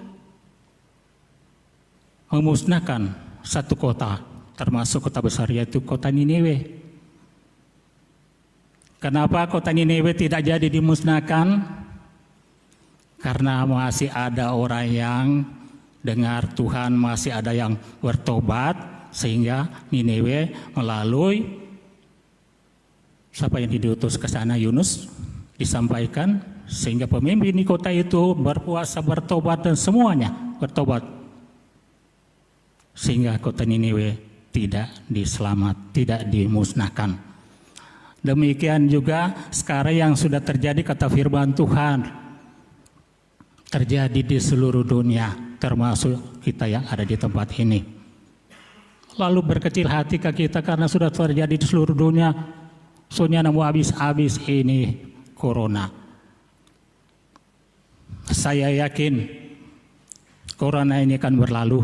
Speaker 2: memusnahkan satu kota, termasuk kota besar, yaitu kota Niniwe. Kenapa kota Niniwe tidak jadi dimusnahkan? Karena masih ada orang yang dengar Tuhan, masih ada yang bertobat, sehingga Niniwe melalui siapa yang diutus ke sana, Yunus, disampaikan sehingga pemimpin di kota itu berpuasa, bertobat, dan semuanya bertobat. Sehingga kota Niniwe tidak tidak dimusnahkan. Demikian juga sekarang yang sudah terjadi, kata firman Tuhan, terjadi di seluruh dunia, termasuk kita yang ada di tempat ini. Lalu berkecil hati kita karena sudah terjadi di seluruh dunia. Soalnya namu habis-habis ini corona. Saya yakin corona ini akan berlalu.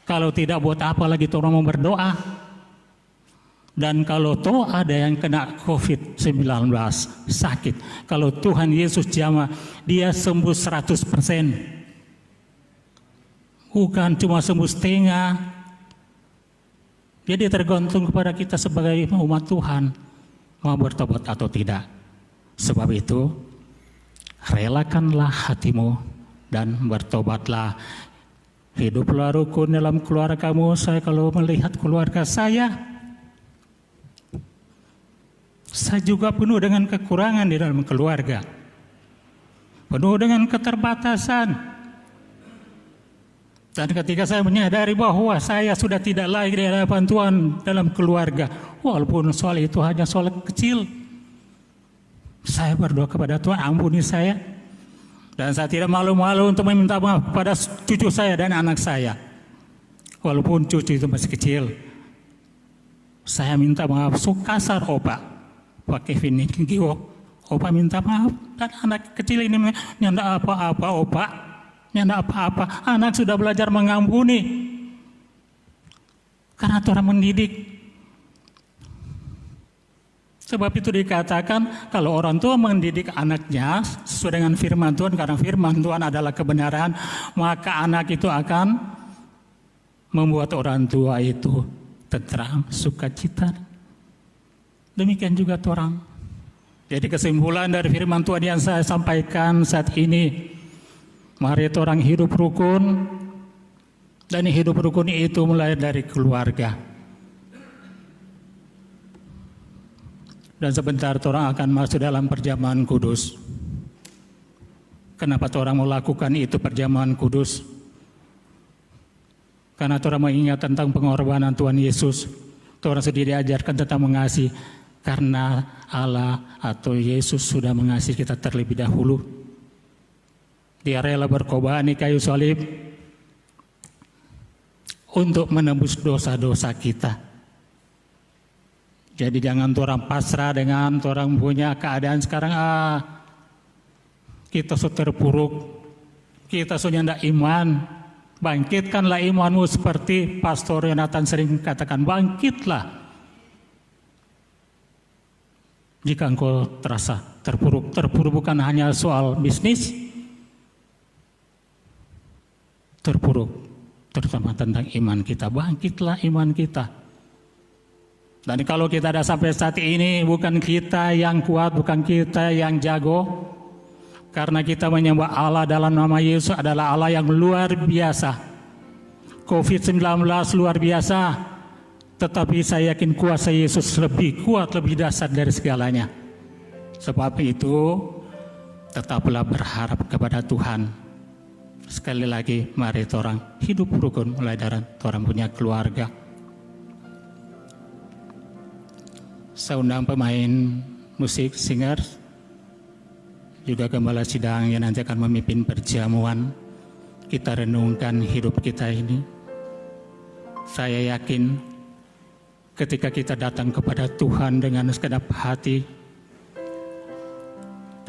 Speaker 2: Kalau tidak, buat apa lagi orang mau berdoa? Dan kalau toh ada yang kena COVID-19 sakit, kalau Tuhan Yesus jamah, dia sembuh 100%. Bukan cuma sembuh setengah. Jadi tergantung kepada kita sebagai umat Tuhan mau bertobat atau tidak. Sebab itu relakanlah hatimu dan bertobatlah. Hiduplah rukun dalam keluargamu. Saya kalau melihat keluarga saya juga penuh dengan kekurangan di dalam keluarga, penuh dengan keterbatasan. Dan ketika saya menyadari bahwa saya sudah tidak lagi di hadapan Tuhan dalam keluarga, walaupun soal itu hanya soal kecil, saya berdoa kepada Tuhan, ampuni saya. Dan saya tidak malu-malu untuk meminta maaf kepada cucu saya dan anak saya. Walaupun cucu itu masih kecil, saya minta maaf. So kasar opa, Pak Kevin ini, opa minta maaf. Dan anak kecil ini tidak apa-apa opa. Yang tidak apa-apa, anak sudah belajar mengampuni. Karena Tuhan mendidik. Sebab itu dikatakan kalau orang tua mendidik anaknya sesuai dengan firman Tuhan, karena firman Tuhan adalah kebenaran, maka anak itu akan membuat orang tua itu tentram, sukacita. Demikian juga orang. Jadi kesimpulan dari firman Tuhan yang saya sampaikan saat ini, mari orang hidup rukun, dan hidup rukun itu mulai dari keluarga. Dan sebentar orang akan masuk dalam perjamuan kudus. Kenapa orang mau lakukan itu perjamuan kudus? Karena orang mengingat tentang pengorbanan Tuhan Yesus. Orang sudah diajarkan tentang mengasihi. Karena Allah atau Yesus sudah mengasihi kita terlebih dahulu. Dia rela berkorban di kayu salib untuk menembus dosa-dosa kita. Jadi jangan orang pasrah dengan orang punya keadaan sekarang. Kita sudah terpuruk, kita sudah tidak iman. Bangkitkanlah imanmu seperti Pastor Yonatan sering katakan, bangkitlah. Jika engkau terasa terpuruk bukan hanya soal bisnis, terpuruk terutama tentang iman kita. Bangkitlah iman kita. Dan kalau kita ada sampai saat ini, bukan kita yang kuat, bukan kita yang jago, karena kita menyembah Allah dalam nama Yesus adalah Allah yang luar biasa. COVID-19 luar biasa, tetapi saya yakin kuasa Yesus lebih kuat, lebih dahsyat dari segalanya. Sebab itu, tetaplah berharap kepada Tuhan. Sekali lagi, mari orang hidup rukun mulai dari orang punya keluarga. Saya undang pemain musik, singer, juga gembala sidang yang nanti akan memimpin perjamuan. Kita renungkan hidup kita ini. Saya yakin ketika kita datang kepada Tuhan dengan segenap hati,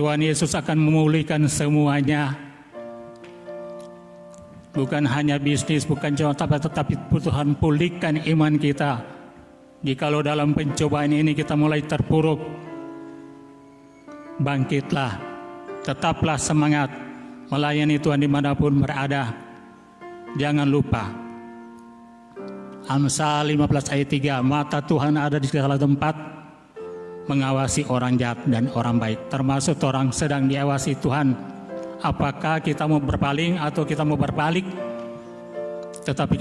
Speaker 2: Tuhan Yesus akan memulihkan semuanya. Bukan hanya bisnis, bukan cuma tetapi Tuhan pulihkan iman kita. Jikalau dalam pencobaan ini kita mulai terpuruk, bangkitlah, tetaplah semangat melayani Tuhan dimanapun berada. Jangan lupa Amsal 15 ayat 3, mata Tuhan ada di segala tempat, mengawasi orang jahat dan orang baik, termasuk orang sedang diawasi Tuhan. Apakah kita mau berpaling atau kita mau berbalik? Tetapi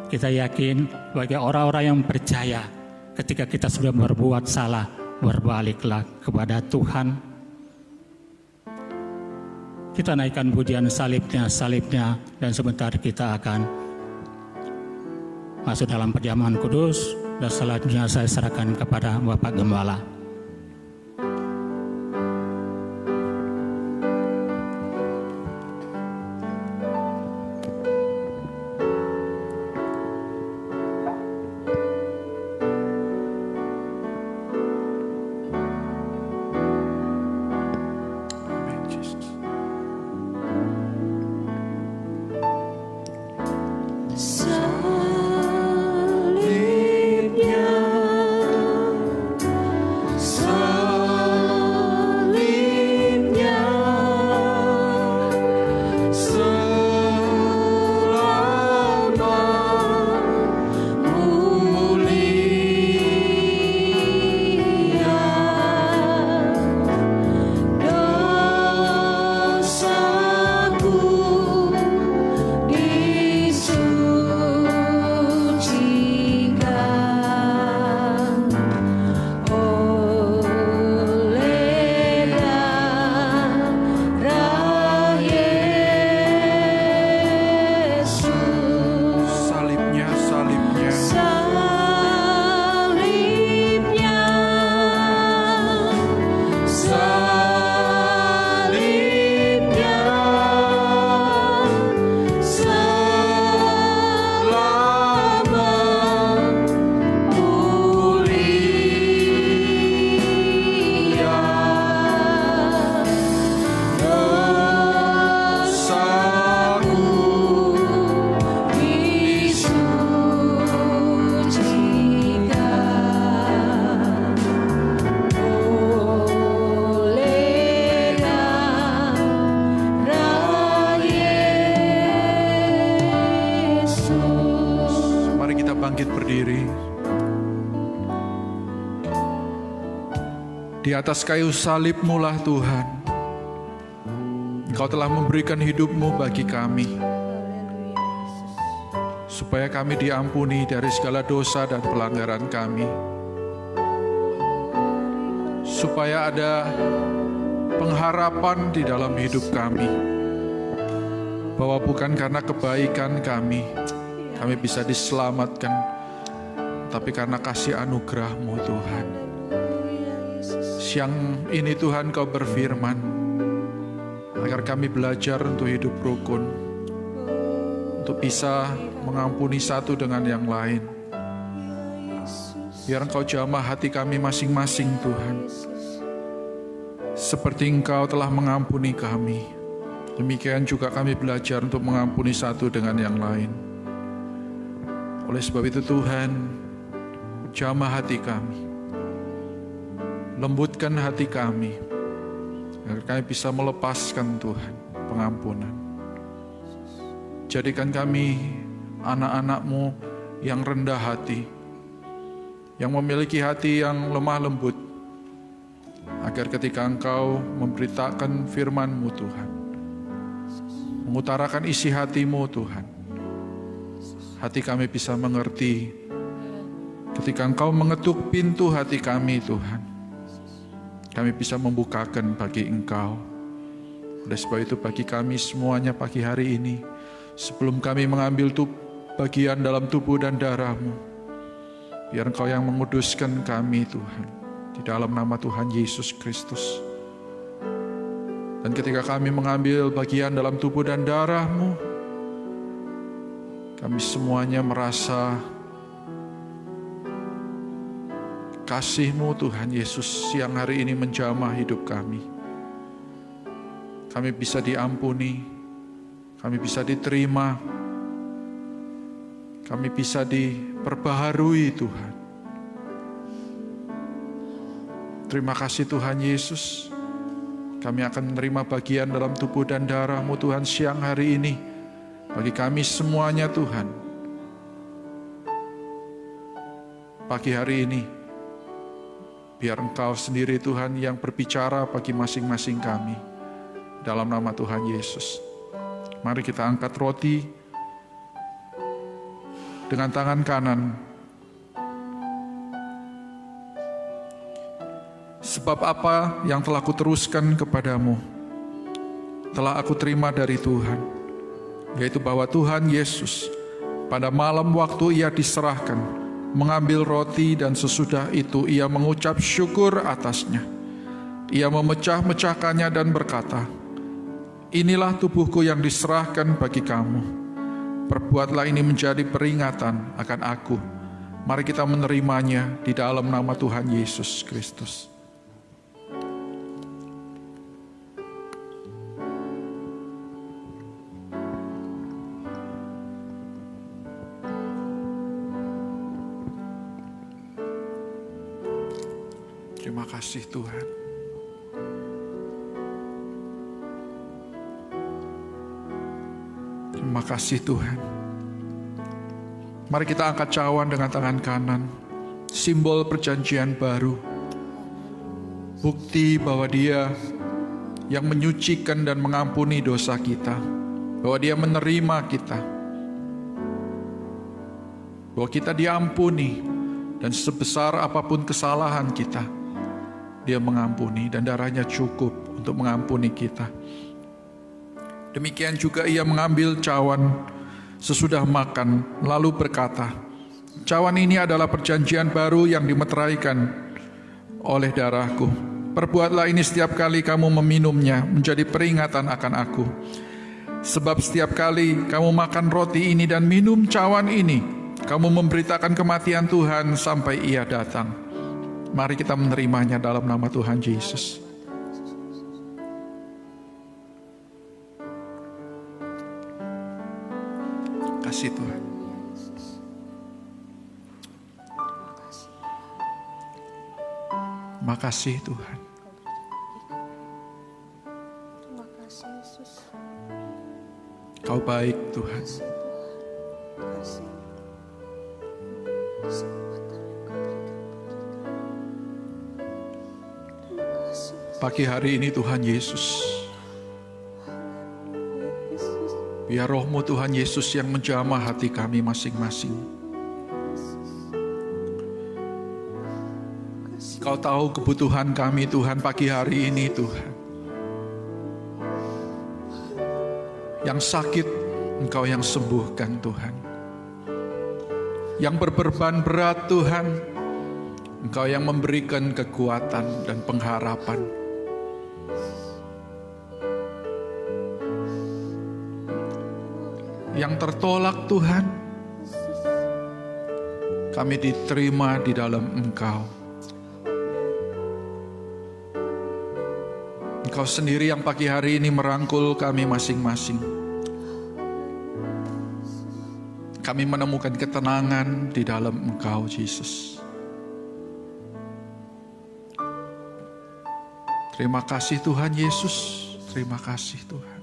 Speaker 2: kita yakin bagi orang-orang yang percaya, ketika kita sudah berbuat salah, berbaliklah kepada Tuhan. Kita naikkan pujian salibnya, dan sebentar kita akan masuk dalam perjamuan kudus, dan selanjutnya saya serahkan kepada Bapak Gembala.
Speaker 3: Di atas kayu salib-Mu lah Tuhan, Engkau telah memberikan hidup-Mu bagi kami, supaya kami diampuni dari segala dosa dan pelanggaran kami, supaya ada pengharapan di dalam hidup kami, bahwa bukan karena kebaikan kami bisa diselamatkan, tapi karena kasih anugerah-Mu Tuhan. Siang ini Tuhan Kau berfirman, agar kami belajar untuk hidup rukun, untuk bisa mengampuni satu dengan yang lain. Biar Engkau jamah hati kami masing-masing Tuhan, seperti Engkau telah mengampuni kami, demikian juga kami belajar untuk mengampuni satu dengan yang lain. Oleh sebab itu Tuhan, jamah hati kami, lembutkan hati kami, agar kami bisa melepaskan Tuhan pengampunan. Jadikan kami anak-anak-Mu yang rendah hati, yang memiliki hati yang lemah lembut, agar ketika Engkau memberitakan firman-Mu Tuhan, mengutarakan isi hati-Mu Tuhan, hati kami bisa mengerti. Ketika Engkau mengetuk pintu hati kami Tuhan, kami bisa membukakan bagi Engkau. Oleh sebab itu bagi kami semuanya pagi hari ini, sebelum kami mengambil bagian dalam tubuh dan darah-Mu, biar Engkau yang menguduskan kami Tuhan, di dalam nama Tuhan Yesus Kristus. Dan ketika kami mengambil bagian dalam tubuh dan darah-Mu, kami semuanya merasa kasih-Mu Tuhan Yesus siang hari ini menjamah hidup kami. Kami bisa diampuni, kami bisa diterima, kami bisa diperbaharui Tuhan. Terima kasih Tuhan Yesus. Kami akan menerima bagian dalam tubuh dan darah-Mu Tuhan siang hari ini. Bagi kami semuanya Tuhan, pagi hari ini, biar Engkau sendiri Tuhan yang berbicara bagi masing-masing kami. Dalam nama Tuhan Yesus. Mari kita angkat roti dengan tangan kanan. Sebab apa yang telah kuteruskan kepadamu, telah aku terima dari Tuhan, yaitu bahwa Tuhan Yesus pada malam waktu Ia diserahkan, mengambil roti dan sesudah itu Ia mengucap syukur atasnya. Ia memecah-mecahkannya dan berkata, "Inilah tubuhku yang diserahkan bagi kamu. Perbuatlah ini menjadi peringatan akan aku." Mari kita menerimanya di dalam nama Tuhan Yesus Kristus. Terima kasih Tuhan. Terima kasih Tuhan. Mari kita angkat cawan dengan tangan kanan. Simbol perjanjian baru. Bukti bahwa Dia yang menyucikan dan mengampuni dosa kita. Bahwa Dia menerima kita. Bahwa kita diampuni. Dan sebesar apapun kesalahan kita, Dia mengampuni dan darahnya cukup untuk mengampuni kita. Demikian juga Ia mengambil cawan sesudah makan, lalu berkata, "Cawan ini adalah perjanjian baru yang dimeteraikan oleh darahku. Perbuatlah ini setiap kali kamu meminumnya, menjadi peringatan akan aku. Sebab setiap kali kamu makan roti ini dan minum cawan ini, kamu memberitakan kematian Tuhan sampai Ia datang." Mari kita menerimanya dalam nama Tuhan Yesus. Kasih Tuhan. Makasih Tuhan.
Speaker 1: Terima kasih Yesus.
Speaker 3: Kau baik Tuhan.
Speaker 1: Kasih. Kesempatan yang Kau berikan bagi kami.
Speaker 3: Pagi hari ini Tuhan Yesus, biar roh-Mu Tuhan Yesus yang menjamah hati kami masing-masing. Kau tahu kebutuhan kami Tuhan pagi hari ini Tuhan. Yang sakit Engkau yang sembuhkan Tuhan. Yang berbeban berat Tuhan, Engkau yang memberikan kekuatan dan pengharapan. Yang tertolak Tuhan, kami diterima di dalam Engkau. Engkau sendiri yang pagi hari ini merangkul kami masing-masing. Kami menemukan ketenangan di dalam Engkau, Yesus. Terima kasih Tuhan Yesus, terima kasih Tuhan.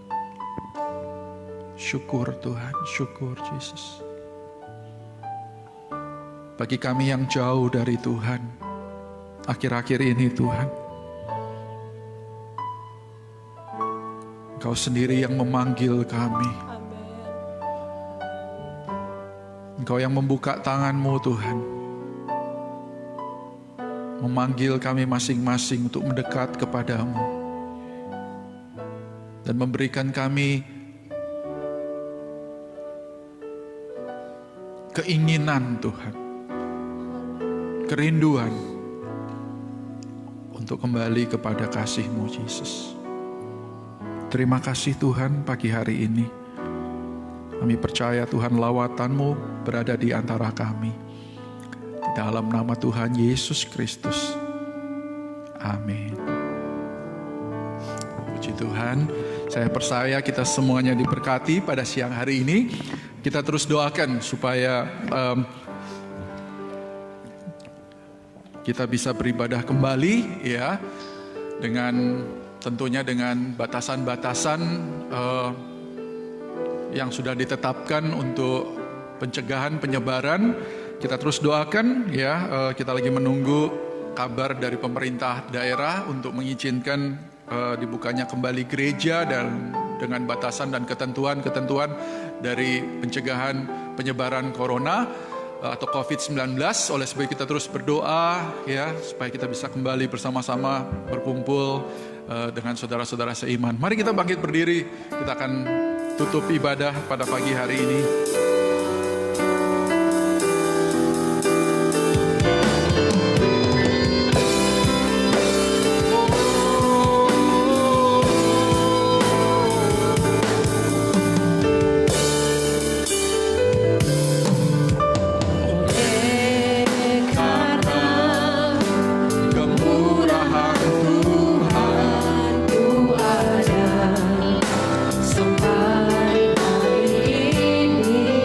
Speaker 3: Syukur Tuhan, syukur Yesus. Bagi kami yang jauh dari Tuhan, akhir-akhir ini Tuhan, Engkau sendiri yang memanggil kami. Engkau yang membuka tangan-Mu Tuhan, memanggil kami masing-masing untuk mendekat kepadamu dan memberikan kami keinginan Tuhan, kerinduan untuk kembali kepada kasih-Mu Yesus. Terima kasih Tuhan pagi hari ini. Kami percaya Tuhan lawatan-Mu berada di antara kami. Di dalam nama Tuhan Yesus Kristus. Amin. Puji Tuhan, saya percaya kita semuanya diberkati pada siang hari ini. Kita terus doakan supaya kita bisa beribadah kembali ya, dengan tentunya dengan batasan-batasan yang sudah ditetapkan untuk pencegahan penyebaran. Kita terus doakan ya, kita lagi menunggu kabar dari pemerintah daerah untuk mengizinkan dibukanya kembali gereja dan dengan batasan dan ketentuan-ketentuan dari pencegahan penyebaran corona atau COVID-19. Oleh sebab kita terus berdoa ya, supaya kita bisa kembali bersama-sama berkumpul dengan saudara-saudara seiman. Mari kita bangkit berdiri, kita akan tutup ibadah pada pagi hari ini.
Speaker 1: Sampai hari ini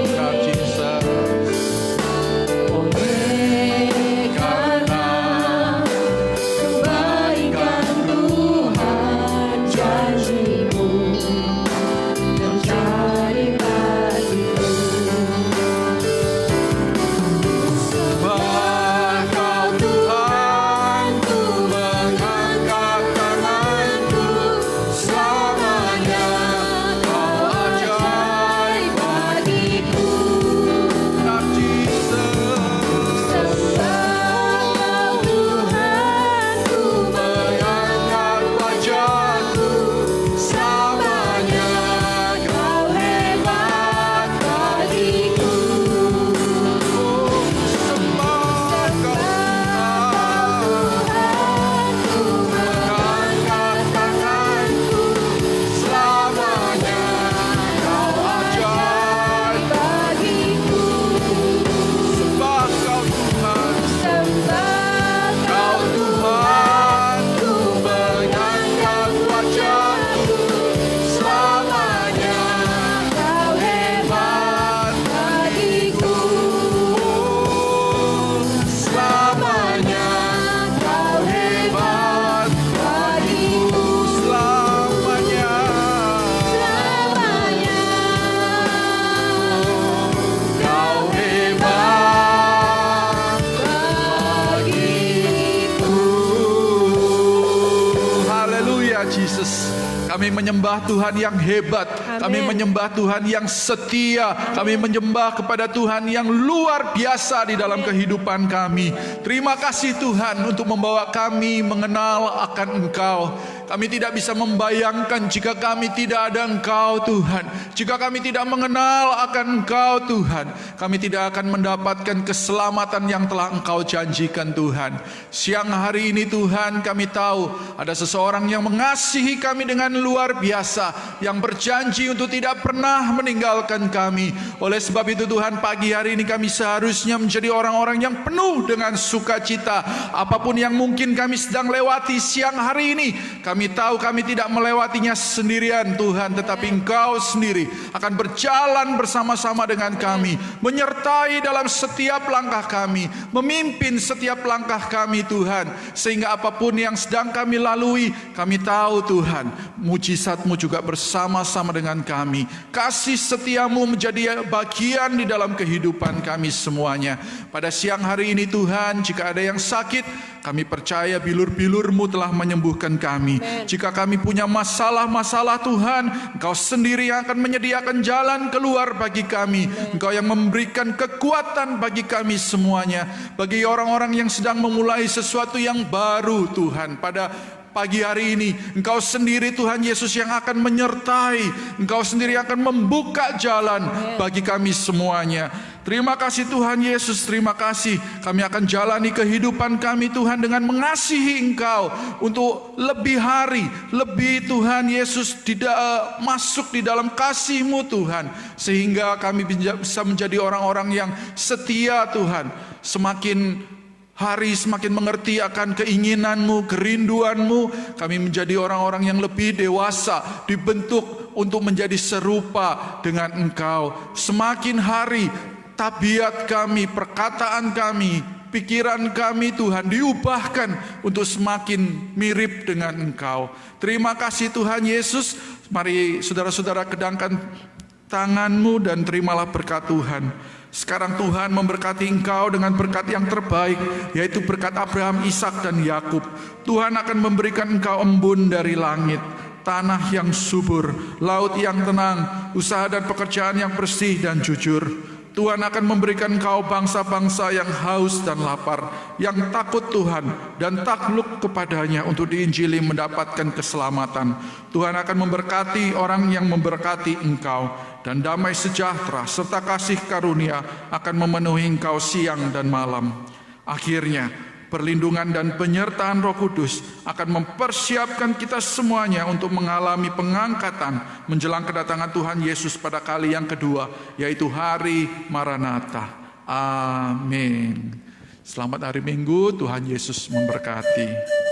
Speaker 3: Kami menyembah Tuhan yang hebat. Kami menyembah Tuhan yang setia. Kami menyembah kepada Tuhan yang luar biasa di dalam kehidupan kami. Terima kasih Tuhan untuk membawa kami mengenal akan Engkau. Kami tidak bisa membayangkan jika kami tidak ada Engkau Tuhan. Jika kami tidak mengenal akan Engkau Tuhan, kami tidak akan mendapatkan keselamatan yang telah Engkau janjikan Tuhan. Siang hari ini Tuhan, kami tahu ada seseorang yang mengasihi kami dengan luar biasa, yang berjanji untuk tidak pernah meninggalkan kami. Oleh sebab itu Tuhan, pagi hari ini kami seharusnya menjadi orang-orang yang penuh dengan sukacita. Apapun yang mungkin kami sedang lewati siang hari ini, kami tahu kami tidak melewatinya sendirian Tuhan, tetapi Engkau sendiri akan berjalan bersama-sama dengan kami, menyertai dalam setiap langkah kami, memimpin setiap langkah kami Tuhan, sehingga apapun yang sedang kami lalui, kami tahu Tuhan, mujizat-Mu juga bersama-sama dengan kami. Kasih setia-Mu menjadi bagian di dalam kehidupan kami semuanya. Pada siang hari ini Tuhan, jika ada yang sakit, kami percaya bilur-bilur-Mu telah menyembuhkan kami. Jika kami punya masalah-masalah Tuhan, Engkau sendiri yang akan menyediakan jalan keluar bagi kami. Engkau yang memberikan kekuatan bagi kami semuanya. Bagi orang-orang yang sedang memulai sesuatu yang baru Tuhan, pada pagi hari ini, Engkau sendiri Tuhan Yesus yang akan menyertai. Engkau sendiri akan membuka jalan bagi kami semuanya. Terima kasih Tuhan Yesus, terima kasih. Kami akan jalani kehidupan kami Tuhan dengan mengasihi Engkau untuk lebih hari, lebih Tuhan Yesus tidak masuk di dalam kasih-Mu Tuhan, sehingga kami bisa menjadi orang-orang yang setia Tuhan. Semakin hari semakin mengerti akan keinginan-Mu, kerinduan-Mu, kami menjadi orang-orang yang lebih dewasa, dibentuk untuk menjadi serupa dengan Engkau. Semakin hari tabiat kami, perkataan kami, pikiran kami Tuhan diubahkan untuk semakin mirip dengan Engkau. Terima kasih Tuhan Yesus. Mari saudara-saudara kedangkan tangan-Mu dan terimalah berkat Tuhan. Sekarang Tuhan memberkati engkau dengan berkat yang terbaik, yaitu berkat Abraham, Ishak dan Yakub. Tuhan akan memberikan engkau embun dari langit, tanah yang subur, laut yang tenang, usaha dan pekerjaan yang bersih dan jujur. Tuhan akan memberikan engkau bangsa-bangsa yang haus dan lapar, yang takut Tuhan dan takluk kepadanya untuk diinjili mendapatkan keselamatan. Tuhan akan memberkati orang yang memberkati engkau, dan damai sejahtera serta kasih karunia akan memenuhi engkau siang dan malam. Akhirnya, perlindungan dan penyertaan Roh Kudus akan mempersiapkan kita semuanya untuk mengalami pengangkatan menjelang kedatangan Tuhan Yesus pada kali yang kedua, yaitu hari Maranatha. Amin. Selamat hari Minggu, Tuhan Yesus memberkati.